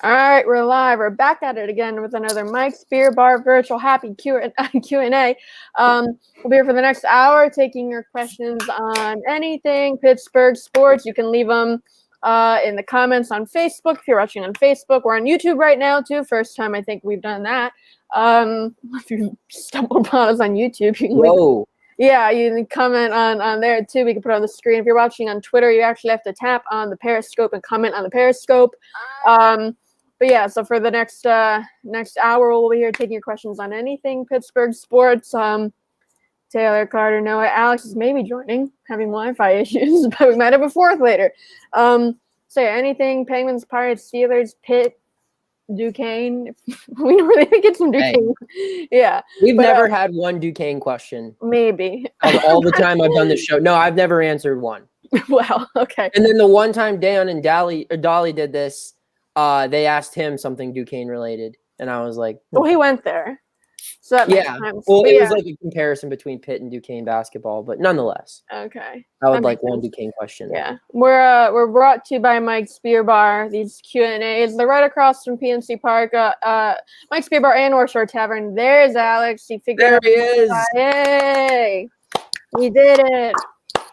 All right, we're live. We're back at it again with another Mike's Beer Bar virtual happy Q&A. We'll be here for the next hour taking your questions on anything Pittsburgh sports. You can leave them in the comments on Facebook if you're watching on Facebook. We're on YouTube right now, too. First time I think we've done that. If you stumbled upon us on YouTube, you can leave. Yeah, you can comment on there, too. We can put it on the screen. If you're watching on Twitter, you actually have to tap on the Periscope and comment on the Periscope. But yeah, so for the next hour, we'll be here taking your questions on anything Pittsburgh sports. Taylor, Carter, Noah, Alex is maybe joining, having Wi-Fi issues, but we might have a fourth later. So yeah, anything Penguins, Pirates, Steelers, Pitt, Duquesne. We don't really get some Duquesne. Hey, yeah, we've never had one Duquesne question. Maybe all the time I've done this show. No, I've never answered one. Well, okay. And then the one time Dan and Dolly did this. They asked him something Duquesne related, and I was like, "Well, he went there." So that yeah, well, it was like a comparison between Pitt and Duquesne basketball, but nonetheless, okay. I would like one Duquesne question. Yeah, we're brought to you by Mike's Beer Bar. These Q&As, they're right across from PNC Park. Mike's Beer Bar and North Shore Tavern. There's Alex. He figured there he is. Hey, we did it.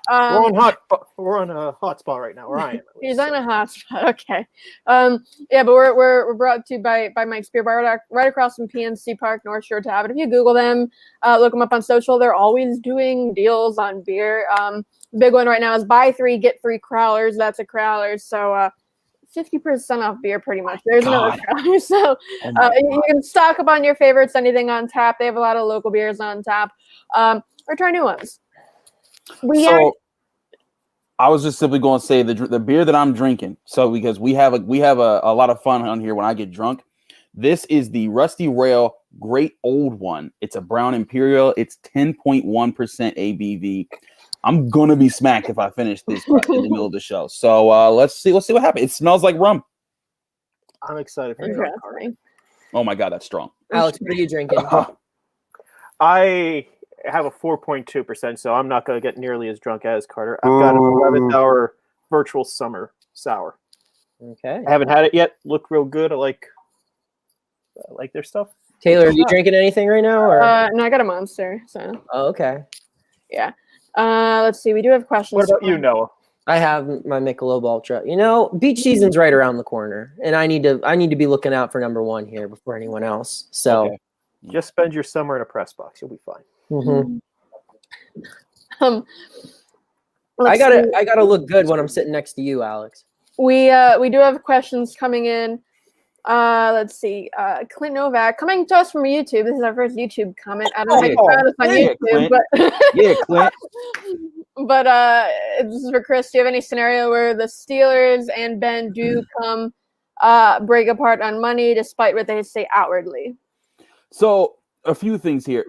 We're on a hot spot right now. Where I am. He's on a hot spot. Okay. Yeah, but we're brought to you by Mike's Beer Bar right across from PNC Park, North Shore Tavern. If you Google them, look them up on social. They're always doing deals on beer. Big one right now is buy 3 get 3 crowlers. That's a crowler. So 50% off beer, pretty much. There's another crowler. So you can stock up on your favorites. Anything on tap. They have a lot of local beers on tap. Or try new ones. I was just simply going to say the beer that I'm drinking. So because we have a lot of fun on here when I get drunk. This is the Rusty Rail Great Old One. It's a brown imperial. It's 10.1% ABV. I'm gonna be smacked if I finish this in the middle of the show. So let's see what happens. It smells like rum. I'm excited for you. Oh my god, that's strong. Alex, what are you drinking? I have a 4.2%, so I'm not going to get nearly as drunk as Carter. I've got an 11th hour virtual summer sour. Okay. I haven't had it yet. Look real good. I like their stuff. Taylor, are you drinking anything right now? Or? No, I got a Monster. So. Oh, okay. Yeah. Let's see. We do have questions. What about you, Noah? I have my Michelob Ultra. You know, beach season's right around the corner, and I need to be looking out for number one here before anyone else. So, just spend your summer in a press box. You'll be fine. Mm-hmm. I gotta look good when I'm sitting next to you, Alex. We do have questions coming in. Let's see. Clint Novak coming to us from YouTube. This is our first YouTube comment. I don't know if you on YouTube, but yeah, Clint. But this is for Chris. Do you have any scenario where the Steelers and Ben do come break apart on money, despite what they say outwardly? So. A few things here.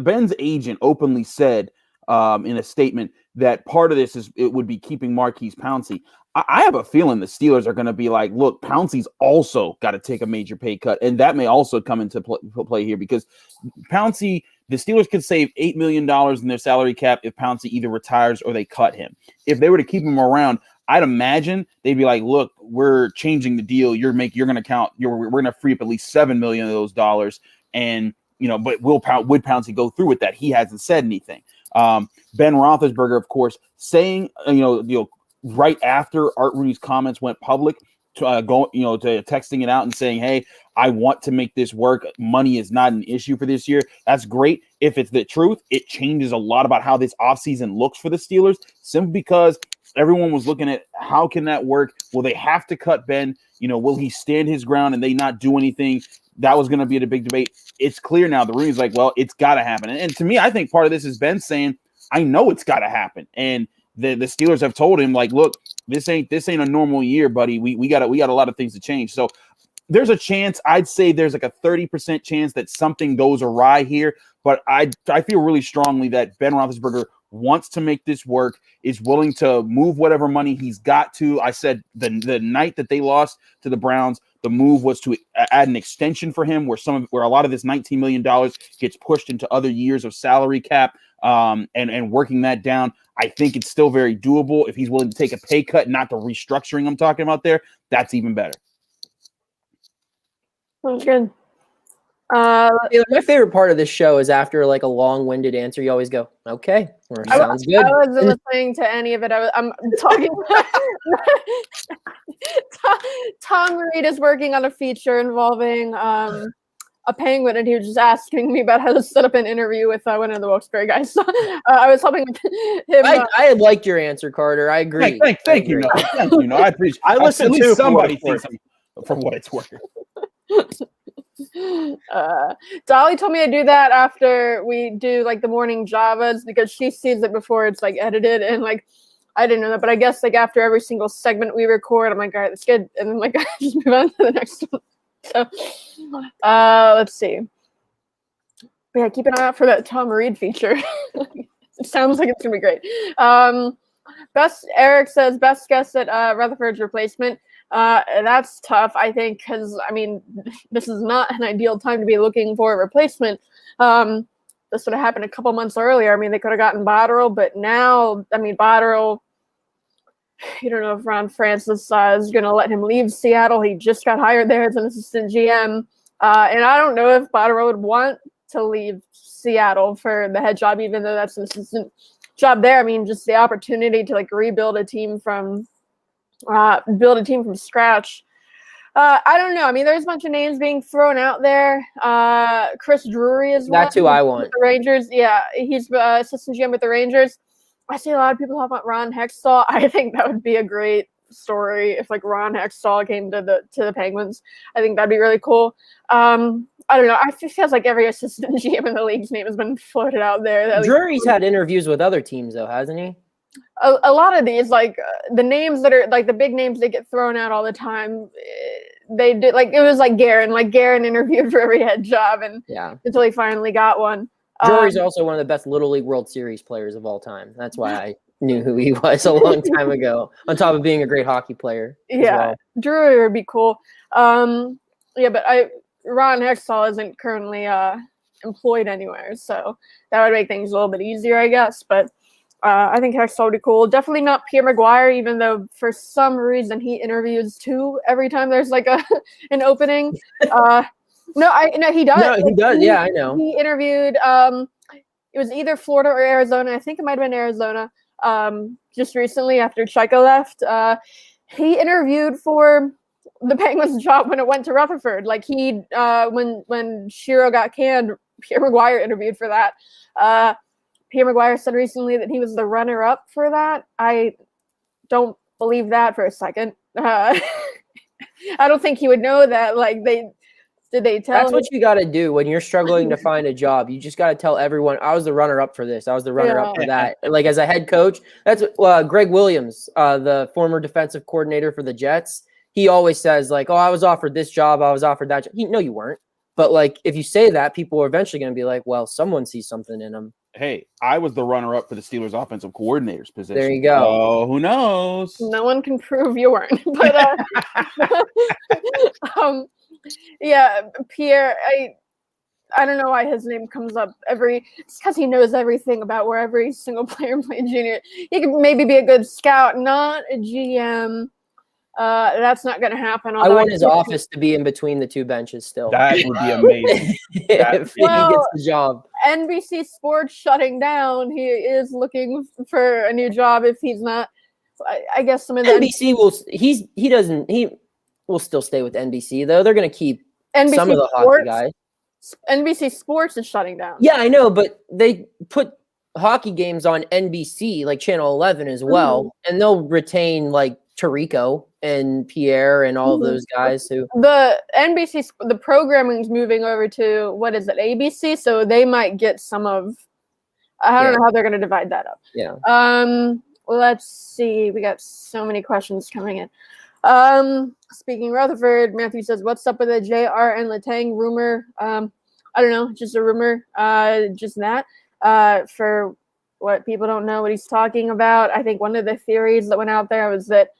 Ben's agent openly said in a statement that part of this would be keeping Marquise Pouncey. I have a feeling the Steelers are going to be like, look, Pouncey's also got to take a major pay cut, and that may also come into play here because Pouncey, the Steelers could save $8 million in their salary cap if Pouncey either retires or they cut him. If they were to keep him around, I'd imagine they'd be like, look, we're changing the deal. We're going to free up at least $7 million of those dollars. And, but would Pouncey go through with that? He hasn't said anything. Ben Roethlisberger, of course, saying, right after Art Rooney's comments went public, to texting it out and saying, hey, I want to make this work. Money is not an issue for this year. That's great. If it's the truth, it changes a lot about how this offseason looks for the Steelers, simply because everyone was looking at how can that work? Will they have to cut Ben? Will he stand his ground and they not do anything? That was going to be a big debate. It's clear now. The Rooney's like, well, it's got to happen. And to me, I think part of this is Ben saying, I know it's got to happen. And the Steelers have told him, like, look, this ain't a normal year, buddy. We got a lot of things to change. So there's a chance. I'd say there's like a 30% chance that something goes awry here. But I feel really strongly that Ben Roethlisberger wants to make this work, is willing to move whatever money he's got to. I said the night that they lost to the Browns, the move was to add an extension for him where a lot of this $19 million gets pushed into other years of salary cap and working that down. I think it's still very doable. If he's willing to take a pay cut, not the restructuring I'm talking about there, that's even better. That's good. Taylor, my favorite part of this show is after like a long-winded answer, you always go, "Okay, or sounds good." I wasn't listening to any of it. I'm talking. Tom Reed is working on a feature involving a penguin, and he was just asking me about how to set up an interview with one of the Wilkes-Barre guys. So, I was helping him. I had liked your answer, Carter. I agree. Thank you, Noah. Thank you, Noah. I appreciate. I listen at least too, for what somebody it's thinks worth. for what it's worth. Dolly told me to do that after we do like the morning Javas because she sees it before it's like edited, and like I didn't know that, but I guess like after every single segment we record, I'm like, all right, that's good, and then like I just move on to the next one. So let's see. But yeah, keep an eye out for that Tom Reed feature. It sounds like it's gonna be great. Eric says best guess at Rutherford's replacement. That's tough, I think, because I mean, this is not an ideal time to be looking for a replacement. This would have happened a couple months earlier. I mean, they could have gotten Botterill, but now, I mean, Botterill, you don't know if Ron Francis is going to let him leave Seattle. He just got hired there as an assistant GM, and I don't know if Botterill would want to leave Seattle for the head job, even though that's an assistant job there. I mean, just the opportunity to like rebuild a team from scratch. I don't know. I mean, there's a bunch of names being thrown out there. Chris Drury is one. That's who I want. The Rangers. Yeah, he's assistant GM with the Rangers. I see a lot of people talk about Ron Hextall. I think that would be a great story if like Ron Hextall came to the Penguins. I think that'd be really cool. I don't know. It feels like every assistant GM in the league's name has been floated out there. Drury's had interviews with other teams though, hasn't he? A lot of these, like the names that are like the big names that get thrown out all the time, they did like it was like Guerin. Like Guerin interviewed for every head job, and until he finally got one. Drury's also one of the best Little League World Series players of all time. That's why I knew who he was a long time ago. On top of being a great hockey player. Yeah, Drury would be cool. But Ron Hextall isn't currently employed anywhere, so that would make things a little bit easier, I guess. But I think Hextall would be cool. Definitely not Pierre Maguire, even though for some reason he interviews too every time there's like an opening. No, he does. No, he does. Yeah, I know. He interviewed. It was either Florida or Arizona. I think it might have been Arizona. Just recently after Chico left, he interviewed for the Penguins job when it went to Rutherford. Like he, when Shiro got canned, Pierre Maguire interviewed for that. Pierre Maguire said recently that he was the runner-up for that. I don't believe that for a second. I don't think he would know that. Like did they tell That's him? what you got to do when you're struggling to find a job. You just got to tell everyone, I was the runner-up for this. I was the runner-up for that. Like as a head coach, that's Greg Williams, the former defensive coordinator for the Jets. He always says like, oh, I was offered this job. I was offered that job. No, you weren't. But like, if you say that, people are eventually going to be like, well, someone sees something in him. Hey, I was the runner-up for the Steelers' offensive coordinator's position. There you go. Oh, who knows? No one can prove you weren't. But Pierre, I don't know why his name comes up it's because he knows everything about where every single player played junior. He could maybe be a good scout, not a GM. That's not going to happen. I want his office to be in between the two benches still. That would be amazing. If he gets the job. NBC Sports shutting down. He is looking for a new job if he's not. I guess some of the NBC will still stay with NBC though. They're going to keep NBC some of the hockey guys. NBC Sports is shutting down. Yeah, I know, but they put hockey games on NBC, like Channel 11 as well, and they'll retain like Tirico and Pierre and all of those guys who the NBC the programming's moving over to what is it, ABC, so they might get some of I don't know how they're going to divide that up. Yeah. Let's see. We got so many questions coming in. Speaking of Rutherford, Matthew says, what's up with the JR and Letang rumor? I don't know, just a rumor, just that. For what people don't know what he's talking about, I think one of the theories that went out there was that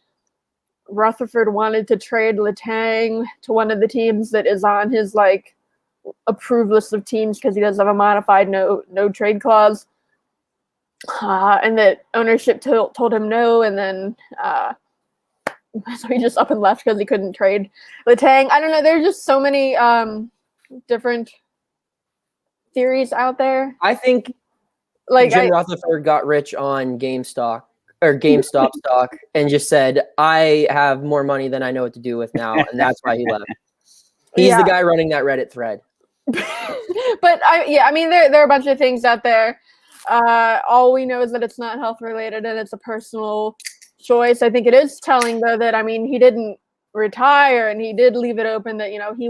Rutherford wanted to trade Letang to one of the teams that is on his like approved list of teams because he does have a modified no trade clause, and that ownership told him no, and then So he just up and left because he couldn't trade Letang. I don't know. There's just so many different theories out there. I think Like Jim Rutherford got rich on GameStop stock and just said, I have more money than I know what to do with now. And that's why he left. He's the guy running that Reddit thread. But I mean, there are a bunch of things out there. All we know is that it's not health related and it's a personal choice. I think it is telling though that, I mean, he didn't retire and he did leave it open that, you know, he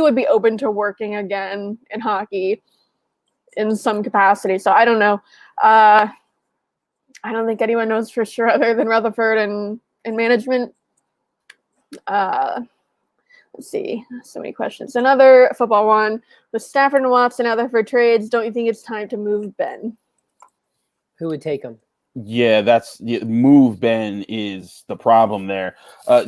would be open to working again in hockey in some capacity. So I don't know. I don't think anyone knows for sure other than Rutherford and management. Let's see. So many questions. Another football one. With Stafford and Watson out there for trades, don't you think it's time to move Ben? Who would take him? Yeah, move Ben is the problem there.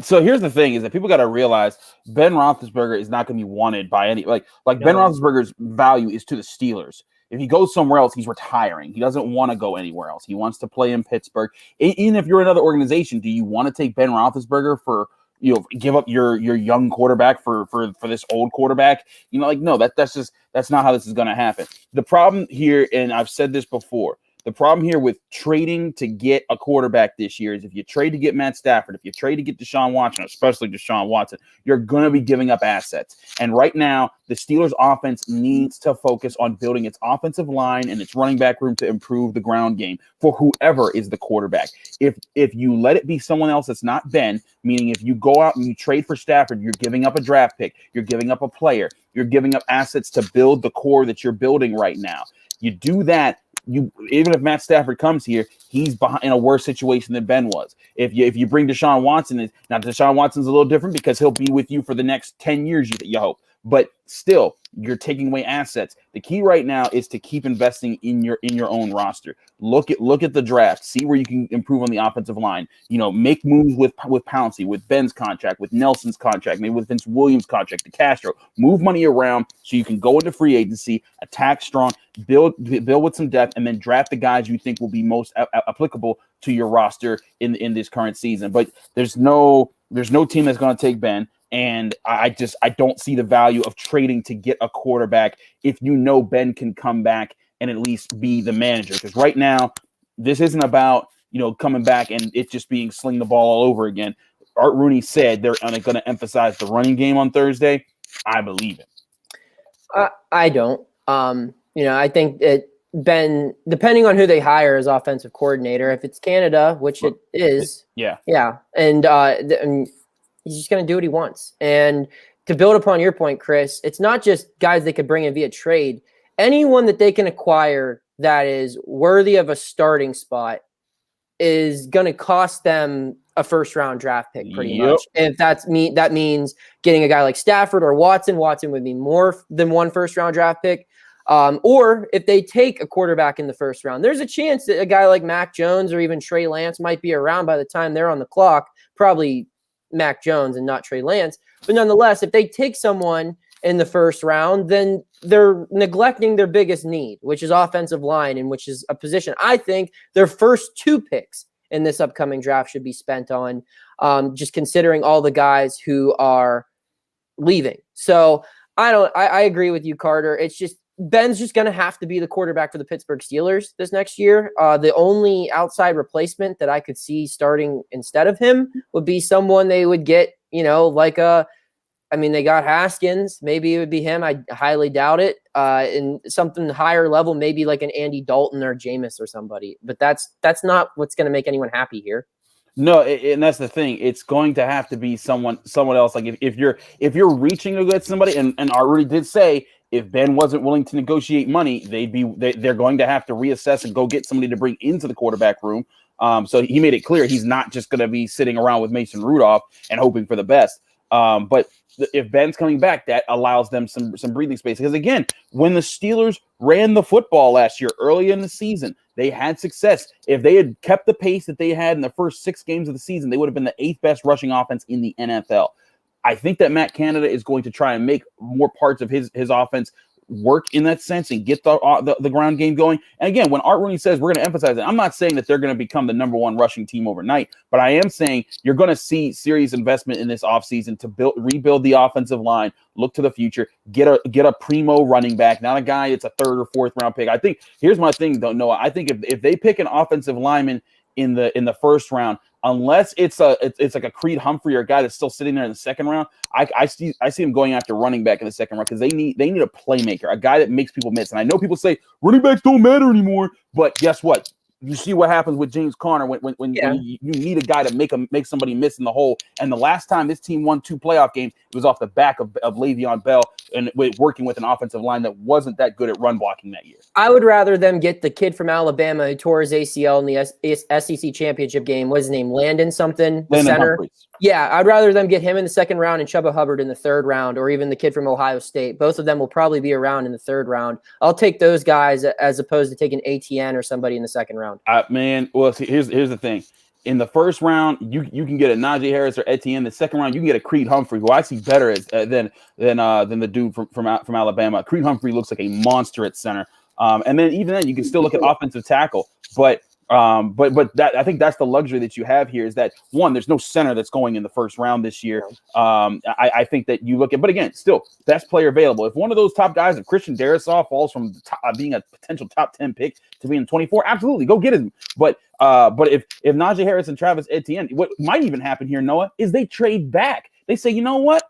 So here's the thing: is that people got to realize Ben Roethlisberger is not going to be wanted by any Ben Roethlisberger's value is to the Steelers. If he goes somewhere else, he's retiring. He doesn't want to go anywhere else. He wants to play in Pittsburgh. Even if you're another organization, do you want to take Ben Roethlisberger for? Give up your young quarterback for this old quarterback? No, that's not how this is going to happen. The problem here, and I've said this before, the problem here with trading to get a quarterback this year is if you trade to get Matt Stafford, if you trade to get Deshaun Watson, especially Deshaun Watson, you're going to be giving up assets. And right now, the Steelers offense needs to focus on building its offensive line and its running back room to improve the ground game for whoever is the quarterback. If you let it be someone else that's not Ben, meaning if you go out and you trade for Stafford, you're giving up a draft pick, you're giving up a player, you're giving up assets to build the core that you're building right now. You do that, even if Matt Stafford comes here, he's in a worse situation than Ben was. If you bring Deshaun Watson, now Deshaun Watson's a little different because he'll be with you for the next 10 years, you hope. But still, you're taking away assets. The key right now is to keep investing in your own roster. Look at the draft. See where you can improve on the offensive line. Make moves with Pouncey, with Ben's contract, with Nelson's contract, maybe with Vince Williams' contract, to Castro. Move money around so you can go into free agency, attack strong, build with some depth, and then draft the guys you think will be most applicable to your roster in this current season. But there's no team that's going to take Ben. And I don't see the value of trading to get a quarterback if Ben can come back and at least be the manager. Because right now, this isn't about coming back and it just being sling the ball all over again. Art Rooney said they're going to emphasize the running game on Thursday. I believe it. I don't. I think that Ben, depending on who they hire as offensive coordinator, if it's Canada, which it is, yeah, and he's just going to do what he wants. And to build upon your point, Chris, it's not just guys they could bring in via trade. Anyone that they can acquire that is worthy of a starting spot is going to cost them a first-round draft pick pretty much. And if that means getting a guy like Stafford or Watson would be more than one first-round draft pick. Or if they take a quarterback in the first round, there's a chance that a guy like Mac Jones or even Trey Lance might be around by the time they're on the clock. Probably Mac Jones and not Trey Lance. But nonetheless, if they take someone in the first round, then they're neglecting their biggest need, which is offensive line, and which is a position I think their first two picks in this upcoming draft should be spent on, just considering all the guys who are leaving. So I agree with you, Carter. It's just Ben's just going to have to be the quarterback for the Pittsburgh Steelers this next year. The only outside replacement that I could see starting instead of him would be someone they would get, they got Haskins. Maybe it would be him. I highly doubt it. In something higher level, maybe like an Andy Dalton or Jameis or somebody. But that's not what's going to make anyone happy here. No, and that's the thing. It's going to have to be someone else. Like if you're reaching to get somebody, and I already did say, if Ben wasn't willing to negotiate money, they're going to have to reassess and go get somebody to bring into the quarterback room. So he made it clear he's not just going to be sitting around with Mason Rudolph and hoping for the best. But if Ben's coming back, that allows them some breathing space. Because again, when the Steelers ran the football last year, early in the season, they had success. If they had kept the pace that they had in the first 6 games of the season, they would have been the 8th best rushing offense in the NFL. I think that Matt Canada is going to try and make more parts of his offense work in that sense and get the ground game going. And again, when Art Rooney says we're going to emphasize it, I'm not saying that they're going to become the number one rushing team overnight, but I am saying you're going to see serious investment in this offseason to rebuild the offensive line, look to the future, get a primo running back, not a guy that's a third or fourth round pick. I think here's my thing, though, Noah. I think if they pick an offensive lineman in the first round, unless it's like a Creed Humphrey or a guy that's still sitting there in the second round, I see him going after running back in the second round because they need a playmaker, a guy that makes people miss. And I know people say running backs don't matter anymore, but guess what? You see what happens with James Conner when you need a guy to make somebody miss in the hole. And the last time this team won 2 playoff games, it was off the back of Le'Veon Bell and working with an offensive line that wasn't that good at run blocking that year. I would rather them get the kid from Alabama who tore his ACL in the SEC championship game. What's his name? Landon something? The center. Humphreys. Yeah, I'd rather them get him in the second round and Chuba Hubbard in the third round, or even the kid from Ohio State. Both of them will probably be around in the third round. I'll take those guys as opposed to taking ATN or somebody in the second round. Well, see, here's the thing. In the first round, you can get a Najee Harris or Etienne. The second round, you can get a Creed Humphrey, who I see better than the dude from Alabama. Creed Humphrey looks like a monster at center. And then even then, you can still look at offensive tackle. But that, I think that's the luxury that you have here is that, one, there's no center that's going in the first round this year. I think that you look at, but again, still best player available. If one of those top guys, if Christian Darrisaw falls from being a potential top 10 pick to being 24, absolutely go get him. But if Najee Harris and Travis Etienne, what might even happen here, Noah, is they trade back. They say, you know what?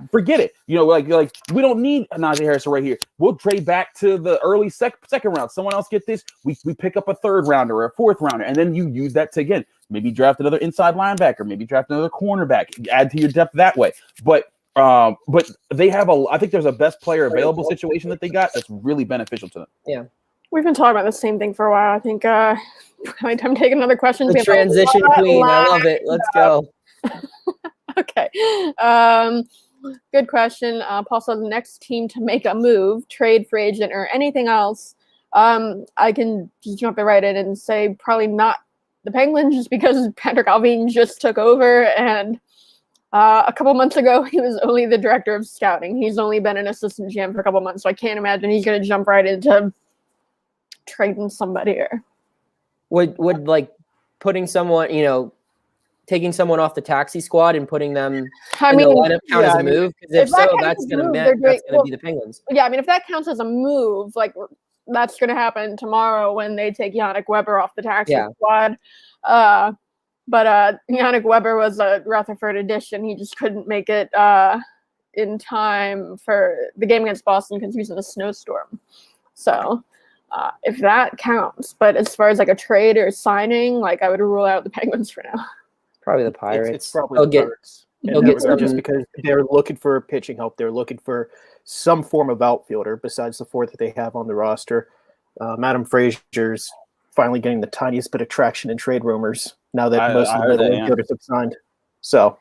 Forget it. Like we don't need Najee Harris right here. We'll trade back to the early second round. Someone else get this. We pick up a third rounder or a fourth rounder, and then you use that to again maybe draft another inside linebacker, maybe draft another cornerback, add to your depth that way. But they have I think there's a best player available situation that they got that's really beneficial to them. Yeah. We've been talking about the same thing for a while. I think probably time to take another question. The transition queen. I love it. Let's go. Okay. Good question. Paul says next team to make a move, trade, free agent, or anything else. I can just jump right in and say probably not the Penguins, just because Patrick Allvin just took over, and a couple months ago he was only the director of scouting. He's only been an assistant GM for a couple months, so I can't imagine he's going to jump right into trading somebody here. Would like putting someone, taking someone off the taxi squad and putting them in the lineup count as a move? Because if so, that's going to be the Penguins. Yeah, I mean, if that counts as a move, like that's going to happen tomorrow when they take Yannick Weber off the taxi squad. But Yannick Weber was a Rutherford addition. He just couldn't make it in time for the game against Boston because he was in a snowstorm. So if that counts. But as far as like a trade or signing, like I would rule out the Penguins for now. Probably the Pirates. It's probably the Pirates. They'll get just because they're looking for pitching help. They're looking for some form of outfielder besides the 4 that they have on the roster. Adam Frazier's finally getting the tiniest bit of traction in trade rumors now that most of the middle infielders have signed. So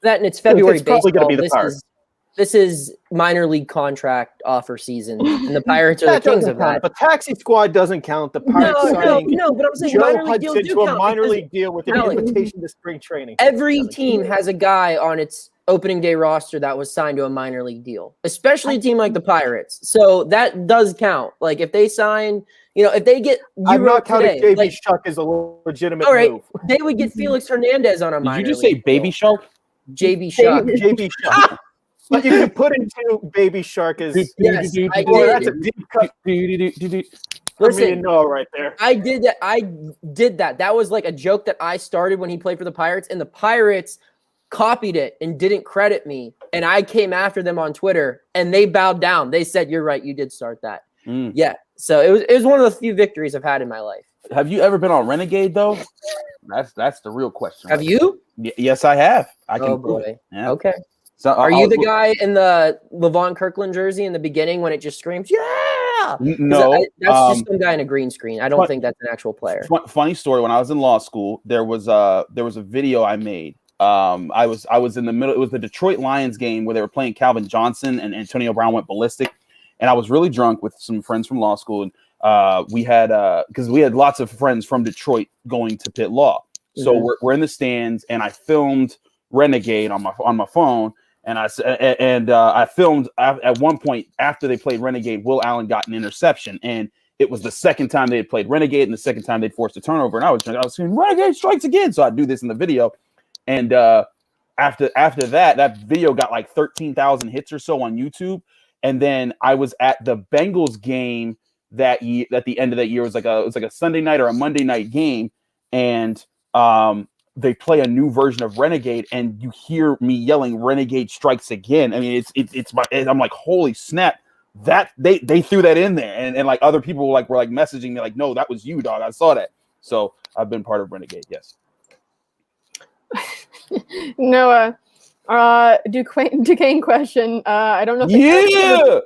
that, and it's February. It's probably going to be the Pirates. This is minor league contract offer season, and the Pirates are the kings of that. The taxi squad doesn't count. The Pirates no, but I'm saying Joe minor league deals Hudson do to count. a minor league deal with an invitation to spring training. Every team has a guy on its opening day roster that was signed to a minor league deal, especially a team like the Pirates. So that does count. Like if they sign, if they get I'm not counting Baby Shark as a legitimate move. They would get Felix Hernandez on a minor league. Did you just say Baby Shark? JB Shark. JB Shark. But you can put into Baby Shark as yes, I did. That's a deep cut. Listen, right there. I did that. That was like a joke that I started when he played for the Pirates, and the Pirates copied it and didn't credit me. And I came after them on Twitter, and they bowed down. They said, "You're right. You did start that." Yeah. So it was one of the few victories I've had in my life. Have you ever been on Renegade though? That's the real question. Have you? Yes, I have. I can. Oh boy. Yeah. Okay. So, are you the guy in the Levon Kirkland jersey in the beginning when it just screams, yeah? No. That's just some guy in a green screen. I don't think that's an actual player. Funny story. When I was in law school, there was a video I made. I was in the middle. It was the Detroit Lions game where they were playing Calvin Johnson and Antonio Brown went ballistic. And I was really drunk with some friends from law school. And we had lots of friends from Detroit going to Pitt Law. So we're in the stands, and I filmed Renegade on my phone. And I filmed at one point after they played Renegade. Will Allen got an interception, and it was the second time they had played Renegade, and the second time they'd forced a turnover. And I was saying Renegade strikes again. So I do this in the video, and after that video got like 13,000 hits or so on YouTube. And then I was at the Bengals game that year. At the end of that year, it was like a Sunday night or a Monday night game, and they play a new version of Renegade, and you hear me yelling "Renegade strikes again." I mean, I'm like, holy snap! That they threw that in there, and like other people were messaging me like, no, that was you, dog. I saw that. So I've been part of Renegade. Yes. Noah, Duquesne question. I don't know if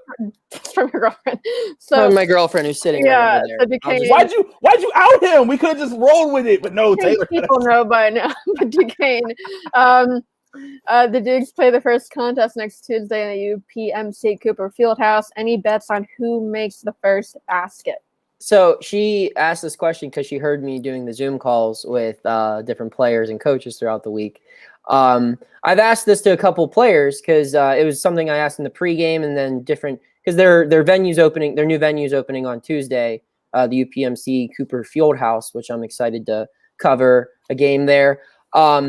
it's from your girlfriend. So from my girlfriend who's sitting right over there. So Duquesne, why'd you out him? We could have just rolled with it, but no, Taylor. People know by now. But Duquesne, the Dukes play the first contest next Tuesday in the UPMC Cooper Fieldhouse. Any bets on who makes the first basket? So she asked this question because she heard me doing the Zoom calls with different players and coaches throughout the week. I've asked this to a couple players because it was something I asked in the pregame, and then different because their new venues opening on Tuesday, the UPMC Cooper Fieldhouse, which I'm excited to cover a game there. I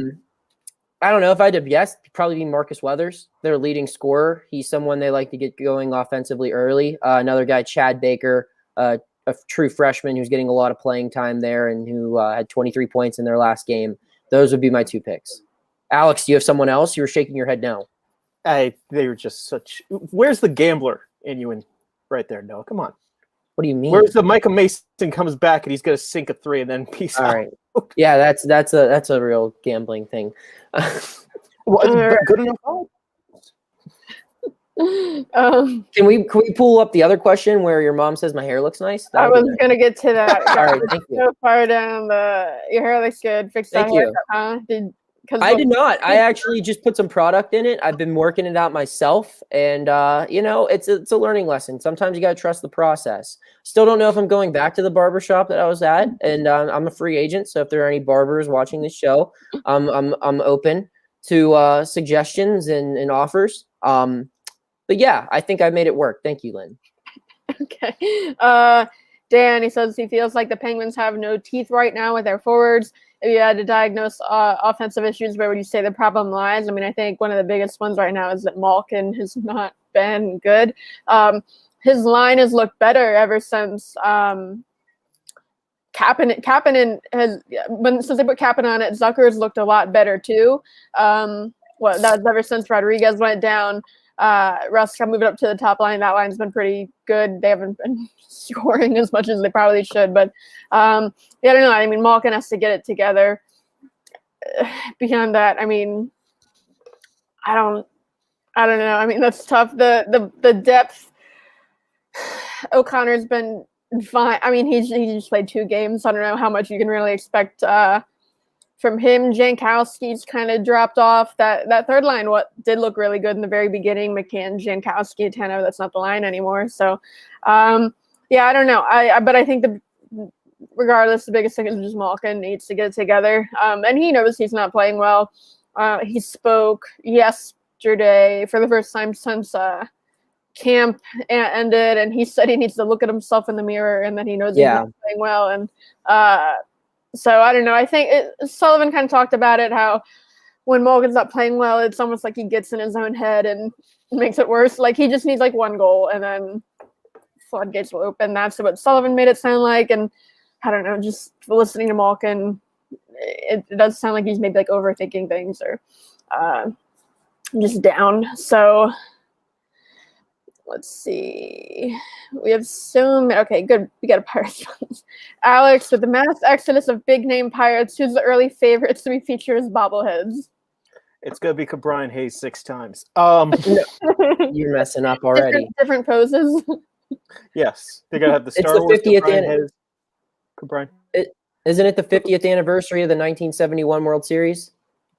don't know if I had to guess, it'd probably be Marcus Weathers, their leading scorer. He's someone they like to get going offensively early. Another guy, Chad Baker, a true freshman who's getting a lot of playing time there and who had 23 points in their last game. Those would be my two picks. Alex, do you have someone else? You were shaking your head no. They were just such. Where's the gambler in you and right there? No, come on. What do you mean? Where's the Micah Mason comes back and he's gonna sink a three and then peace out? All right. Yeah, that's a real gambling thing. Well, it's good enough. Can we pull up the other question where your mom says my hair looks nice? I was gonna get to that. All right, thank you. So far down your hair looks good. Fix that Thank you. haircut, huh? I did not. I actually just put some product in it. I've been working it out myself, and it's a learning lesson. Sometimes you gotta trust the process. Still don't know if I'm going back to the barbershop that I was at, and I'm a free agent. So if there are any barbers watching this show, I'm open to suggestions and offers. But yeah, I think I made it work. Thank you, Lynn. Okay. Dan, he says he feels like the Penguins have no teeth right now with their forwards. If you had to diagnose offensive issues, where would you say the problem lies? I mean, I think one of the biggest ones right now is that Malkin has not been good. His line has looked better ever since Kapanen has since they put Kapanen on it. Zucker's looked a lot better too. That's ever since Rodriguez went down. Russ got moved up to the top line. That line's been pretty good. They haven't been scoring as much as they probably should, but I don't know. I mean, Malkin has to get it together. Beyond that, I mean, I don't know. I mean, that's tough. The depth. O'Connor's been fine. I mean, he just played 2 games. I don't know how much you can really expect from him. Jankowski's kind of dropped off. That third line did look really good in the very beginning. McCann, Jankowski, Tano, that's not the line anymore. So, yeah, I don't know. But I think regardless, the biggest thing is just Malkin needs to get it together. And he knows he's not playing well. He spoke yesterday for the first time since camp ended, and he said he needs to look at himself in the mirror and that he knows he's not playing well. And so I don't know. I think Sullivan kind of talked about it, how when Malkin's not playing well, it's almost like he gets in his own head and makes it worse. Like he just needs like one goal and then floodgates will open. That's what Sullivan made it sound like. And I don't know, just listening to Malkin, it does sound like he's maybe like overthinking things or just down. So let's see. We have okay, good. We got a Pirates. Alex, with the mass exodus of big-name Pirates, who's the early favorites to be featured as bobbleheads? It's going to be Brian Hayes 6 times. You're messing up already. Different poses. Yes. They're going to have the Star Wars. It's the 50th anniversary. Isn't it the 50th anniversary of the 1971 World Series?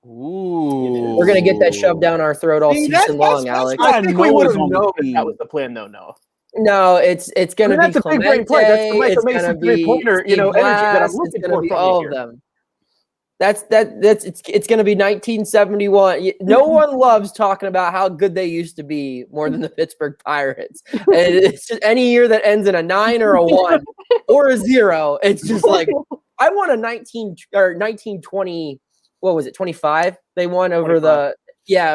Ooh. We're going to get that shoved down our throat all season long, Alex. I think we would have known that was the plan, though, Noah. No, it's going to be Clemente. That's the Michael Mason three-pointer, energy that I'm looking for all of them. It's going to be 1971. No one loves talking about how good they used to be more than the Pittsburgh Pirates. And it's just any year that ends in a 9 or a 1 or a 0. It's just like I want a 1920. What was it? 25. They won over 25.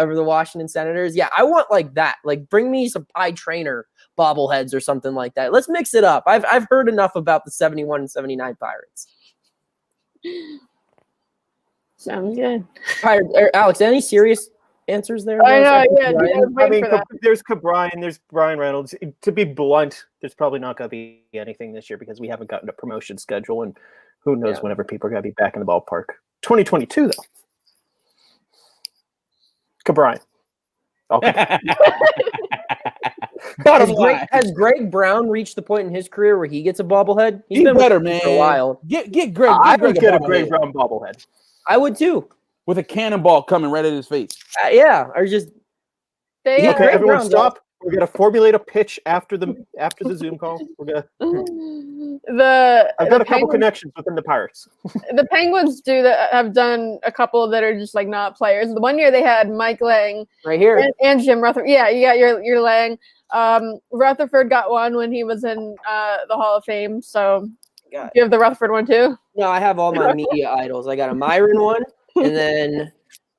over the Washington Senators. Yeah, I want like that. Like bring me some Pie Trainer bobbleheads or something like that. Let's mix it up. I've heard enough about the 71 and 79 Pirates. Sounds good. Alex, any serious answers there? I know, yeah. I mean, there's Cabrine, there's Brian Reynolds. To be blunt, there's probably not going to be anything this year because we haven't gotten a promotion schedule, and who knows whenever people are going to be back in the ballpark. 2022, though. Cabrine. Okay. Has Greg Brown reached the point in his career where he gets a bobblehead? He's been better, man. For a while. Get Greg. I would get a Greg Brown bobblehead. I would too. With a cannonball coming right at his face. Or just. Okay, everyone stop. We're gonna formulate a pitch after the Zoom call. We're gonna. I've got a couple connections within the Pirates. The Penguins have done a couple that are just like not players. The one year they had Mike Lang right here and Jim Rutherford. Yeah, you got your Lang. Rutherford got one when he was in the Hall of Fame. So you have the Rutherford one too? No, I have all my media idols. I got a Myron one, and then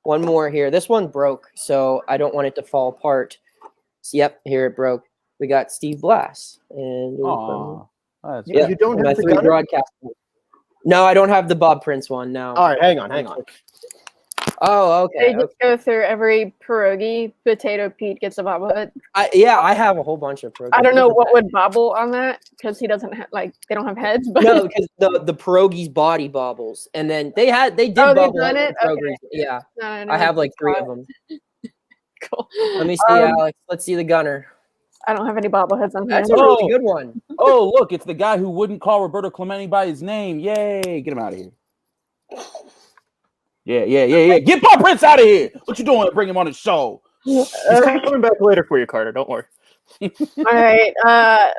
one more here. This one broke, so I don't want it to fall apart. So, yep, here it broke. We got Steve Blass, and you don't have the 3 broadcast. No, I don't have the Bob Prince one. No. All right, hang on. Oh, okay. They just go through every pierogi. Potato Pete gets a bobblehead. I have a whole bunch of pierogi. I don't know what would bobble on that because he doesn't they don't have heads. But no, because the pierogi's body bobbles, and then they did bobble it. Okay. Yeah, no, I have like 3 of them. Cool. Let me see, Alex. Let's see the gunner. I don't have any bobbleheads on here. That's a really good one. Oh, look, it's the guy who wouldn't call Roberto Clemente by his name. Yay! Get him out of here. Yeah. Get Bob Prince out of here. What you doing? Bring him on the show. He's coming back later for you, Carter. Don't worry. All right.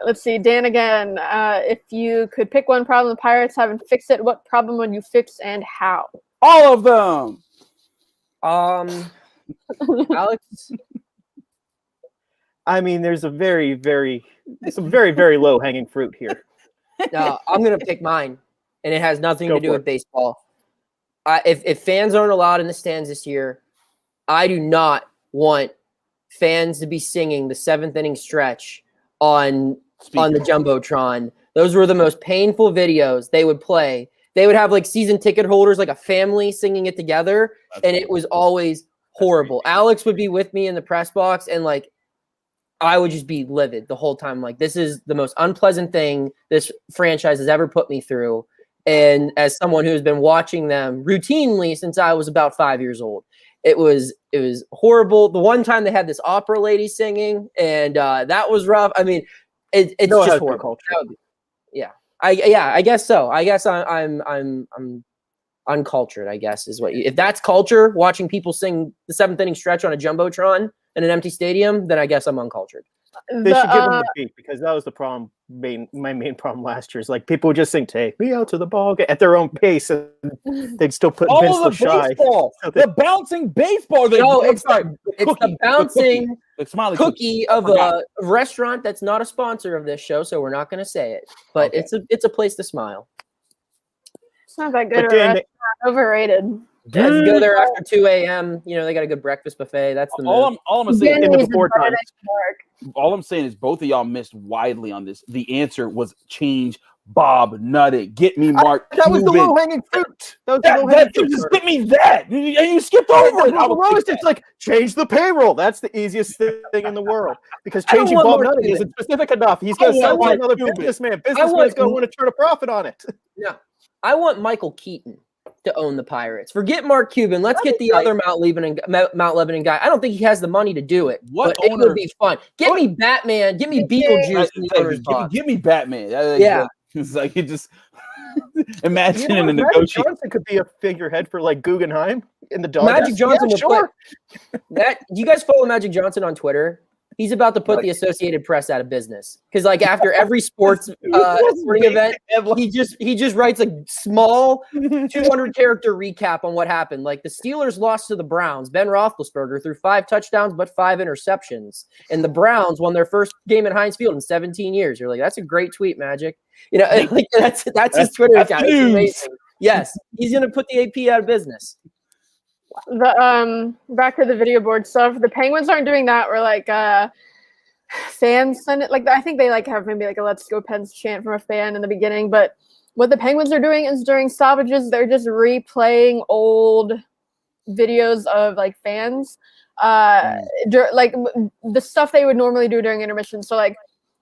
Let's see. Dan again. If you could pick one problem the Pirates haven't fixed it, what problem would you fix and how? All of them. Alex. I mean, there's some very, very low hanging fruit here. No, I'm gonna pick mine, and it has nothing to do with baseball. If fans aren't allowed in the stands this year, I do not want fans to be singing the 7th inning stretch on the Jumbotron. Those were the most painful videos they would play. They would have like season ticket holders, like a family singing it together, and it was always horrible. Alex would be with me in the press box, and like I would just be livid the whole time. Like, this is the most unpleasant thing this franchise has ever put me through. And as someone who has been watching them routinely since I was about 5 years old, it was horrible. The one time they had this opera lady singing, and that was rough. I mean, it's just horrible. I guess so. I guess I'm uncultured, I guess, is what if that's culture, watching people sing the 7th inning stretch on a Jumbotron in an empty stadium, then I guess I'm uncultured. They should give them the beat, because that was the problem. My main problem last year is like people would just sing "Take Me Out to the Ball" at their own pace, and they'd still put Vince Lachey. The bouncing baseball. It's the bouncing cookie of a restaurant that's not a sponsor of this show, so we're not going to say it. But it's a place to smile. It's not that good. It's overrated. Yeah, if you go there after 2 a.m., they got a good breakfast buffet. That's the all I'm saying. All I'm saying is both of y'all missed widely on this. The answer was change Bob Nutted. Get me Mark. That was the low hanging fruit. Just get me that. And you skipped over it. It's like change the payroll. That's the easiest thing in the world, because changing Bob Nutted isn't specific enough. He's going to sell to another businessman. Businessman's going to want to turn a profit on it. Yeah, I want Michael Keaton to own the Pirates. Forget Mark Cuban. Let's get the other Mount Lebanon guy. I don't think he has the money to do it. But it would be fun. Get me Batman. Give me Beetlejuice. Give me Batman. Yeah. It's like you just imagine in a negotiation. Johnson could be a figurehead for like Guggenheim in the dog. Magic Johnson would play. Do you guys follow Magic Johnson on Twitter? he's about to put the Associated Press out of business. Because like after every sporting event, he just writes a small 200 character recap on what happened. Like the Steelers lost to the Browns. Ben Roethlisberger threw 5 touchdowns but 5 interceptions, and the Browns won their first game at Heinz Field in 17 years. You're like, that's a great tweet, Magic. You know, like that's his Twitter account. It's amazing. Yes, he's gonna put the AP out of business. The back to the video board stuff. The Penguins aren't doing that. Where like fans send it. Like I think they like have maybe like a "Let's Go Pens" chant from a fan in the beginning. But what the Penguins are doing is during stoppages, they're just replaying old videos of like fans, like the stuff they would normally do during intermission. So like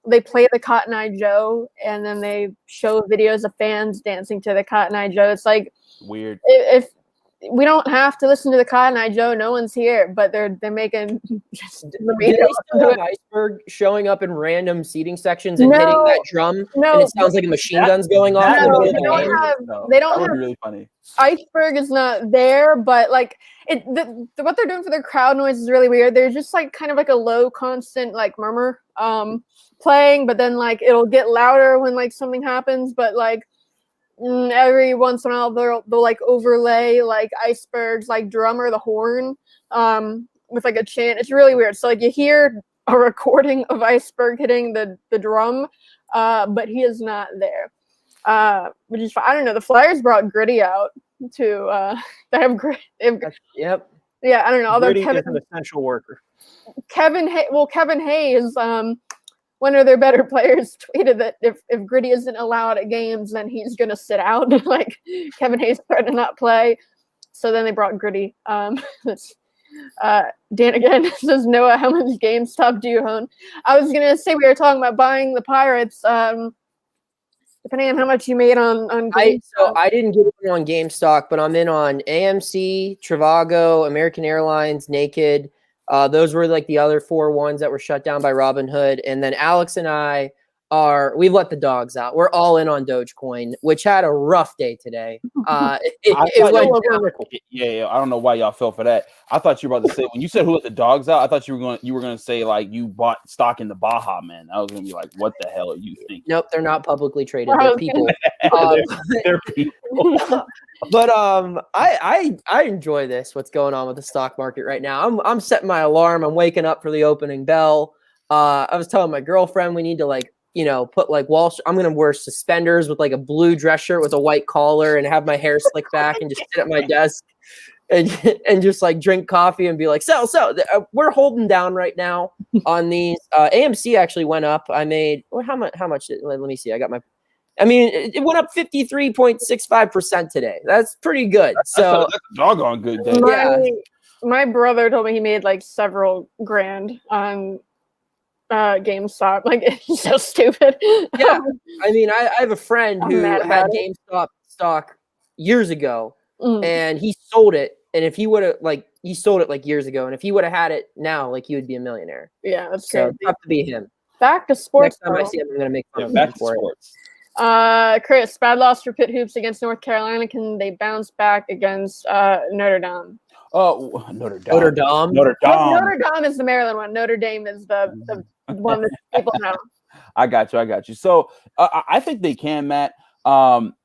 they play the Cotton Eye Joe, and then they show videos of fans dancing to the Cotton Eye Joe. It's like weird. If we don't have to listen to the Cotton Eye Joe, no one's here, but they're making just the Do they still have Iceberg showing up in random seating sections and hitting that drum? No, and it sounds like a machine gun's going off. No, in the they middle of don't the have. game. They don't That would have. be really funny. Iceberg is not there, but like what they're doing for their crowd noise is really weird. They're just like kind of like a low, constant like murmur playing, but then like it'll get louder when like something happens, but like every once in a while they'll like overlay like Iceberg's like drum or the horn with like a chant. It's really weird. So like you hear a recording of Iceberg hitting the drum, but he is not there. Which is I don't know. The Flyers brought Gritty out to they have Gritty. Yep. Yeah, I don't know. Although Gritty is an essential worker. Kevin Hayes, one of their better players, tweeted that if Gritty isn't allowed at games, then he's gonna sit out. Like Kevin Hayes tried to not play, so then they brought Gritty. Dan again says, Noah, how much GameStop do you own? I was gonna say we were talking about buying the Pirates. Depending on how much you made on GameStop. So I didn't get in on GameStop, but I'm in on AMC, Trivago, American Airlines, Naked. Those were like the other 4 ones that were shut down by Robinhood. And then Alex and I we've let the dogs out. We're all in on Dogecoin, which had a rough day today. Yeah, I don't know why y'all fell for that. I thought you were about to say, when you said who let the dogs out, I thought you were going to say like you bought stock in the Baja Man. I was going to be like, what the hell are you thinking? Nope, they're not publicly traded. They're people. They're people. But I enjoy what's going on with the stock market right now. I'm setting my alarm. I'm waking up for the opening bell. I was telling my girlfriend we need to like, put like I'm going to wear suspenders with like a blue dress shirt with a white collar and have my hair slicked back and just sit at my desk and just like drink coffee and be like, so we're holding down right now on these. AMC actually went up. I made, how much? Let me see. It went up 53.65% today. That's pretty good. That's a doggone good day. My brother told me he made like several grand on GameStop. Like it's so stupid. Yeah. I have a friend who had GameStop stock years ago and he sold it. And if he would have he sold it like years ago. And if he would have had it now, like he would be a millionaire. Yeah, that's so crazy. Tough to be him. Back to sports. Next time I see him, I'm going to make fun of him back to for sports. Chris, bad loss for Pitt Hoops against North Carolina. Can they bounce back against Notre Dame? Oh, Notre Dame. Notre Dame. Notre Dame is the Maryland one. Notre Dame is the one that people know. I got you. So I think they can, Matt.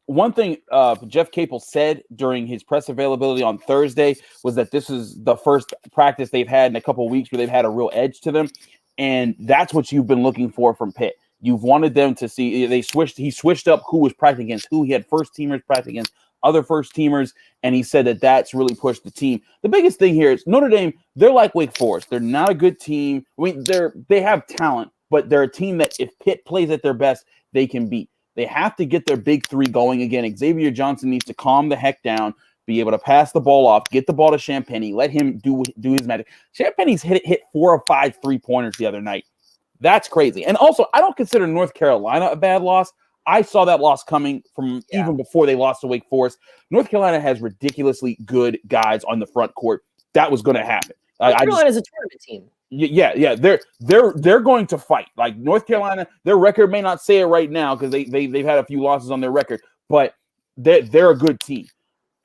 One thing Jeff Capel said during his press availability on Thursday was that this is the first practice they've had in a couple of weeks where they've had a real edge to them. And that's what you've been looking for from Pitt. You've wanted them to see he switched up who was practicing against who. He had first teamers practicing against other first teamers, and he said that that's really pushed the team. The biggest thing here is Notre Dame, they're like Wake Forest. They're not a good team. They have talent, but they're a team that if Pitt plays at their best, they can beat. They have to get their big three going again. Xavier Johnson needs to calm the heck down, be able to pass the ball off, get the ball to Champagnie, let him do his magic. Champagnie's hit 4 or 5 3-pointers the other night. That's crazy. And also, I don't consider North Carolina a bad loss. I saw that loss coming from even before they lost to Wake Forest. North Carolina has ridiculously good guys on the front court. That was going to happen. North Carolina is a tournament team. Yeah. They're going to fight. Like North Carolina, their record may not say it right now because they've had a few losses on their record, but they're a good team.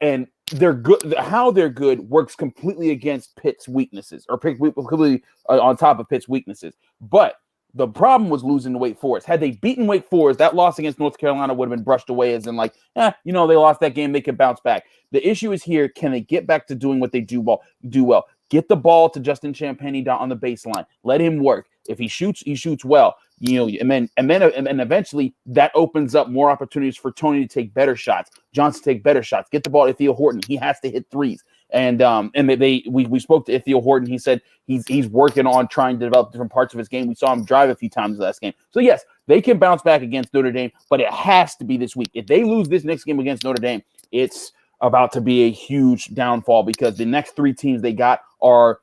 And they're good. How they're good works completely against Pitt's weaknesses, or completely on top of Pitt's weaknesses. But the problem was losing to Wake Forest. Had they beaten Wake Forest, that loss against North Carolina would have been brushed away as in like, they lost that game. They can bounce back. The issue is here. Can they get back to doing what they do well? Get the ball to Justin Champagnie down on the baseline. Let him work. If he shoots well. And then eventually that opens up more opportunities for Tony to take better shots, Johnson to take better shots. Get the ball to Ithiel Horton. He has to hit threes. And we spoke to Ithiel Horton. He said he's working on trying to develop different parts of his game. We saw him drive a few times last game. So yes, they can bounce back against Notre Dame, but it has to be this week. If they lose this next game against Notre Dame, it's about to be a huge downfall because the next three teams they got are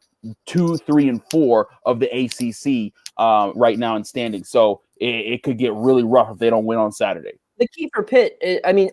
2, 3, and 4 of the ACC right now in standing. So it could get really rough if they don't win on Saturday. The key for Pitt,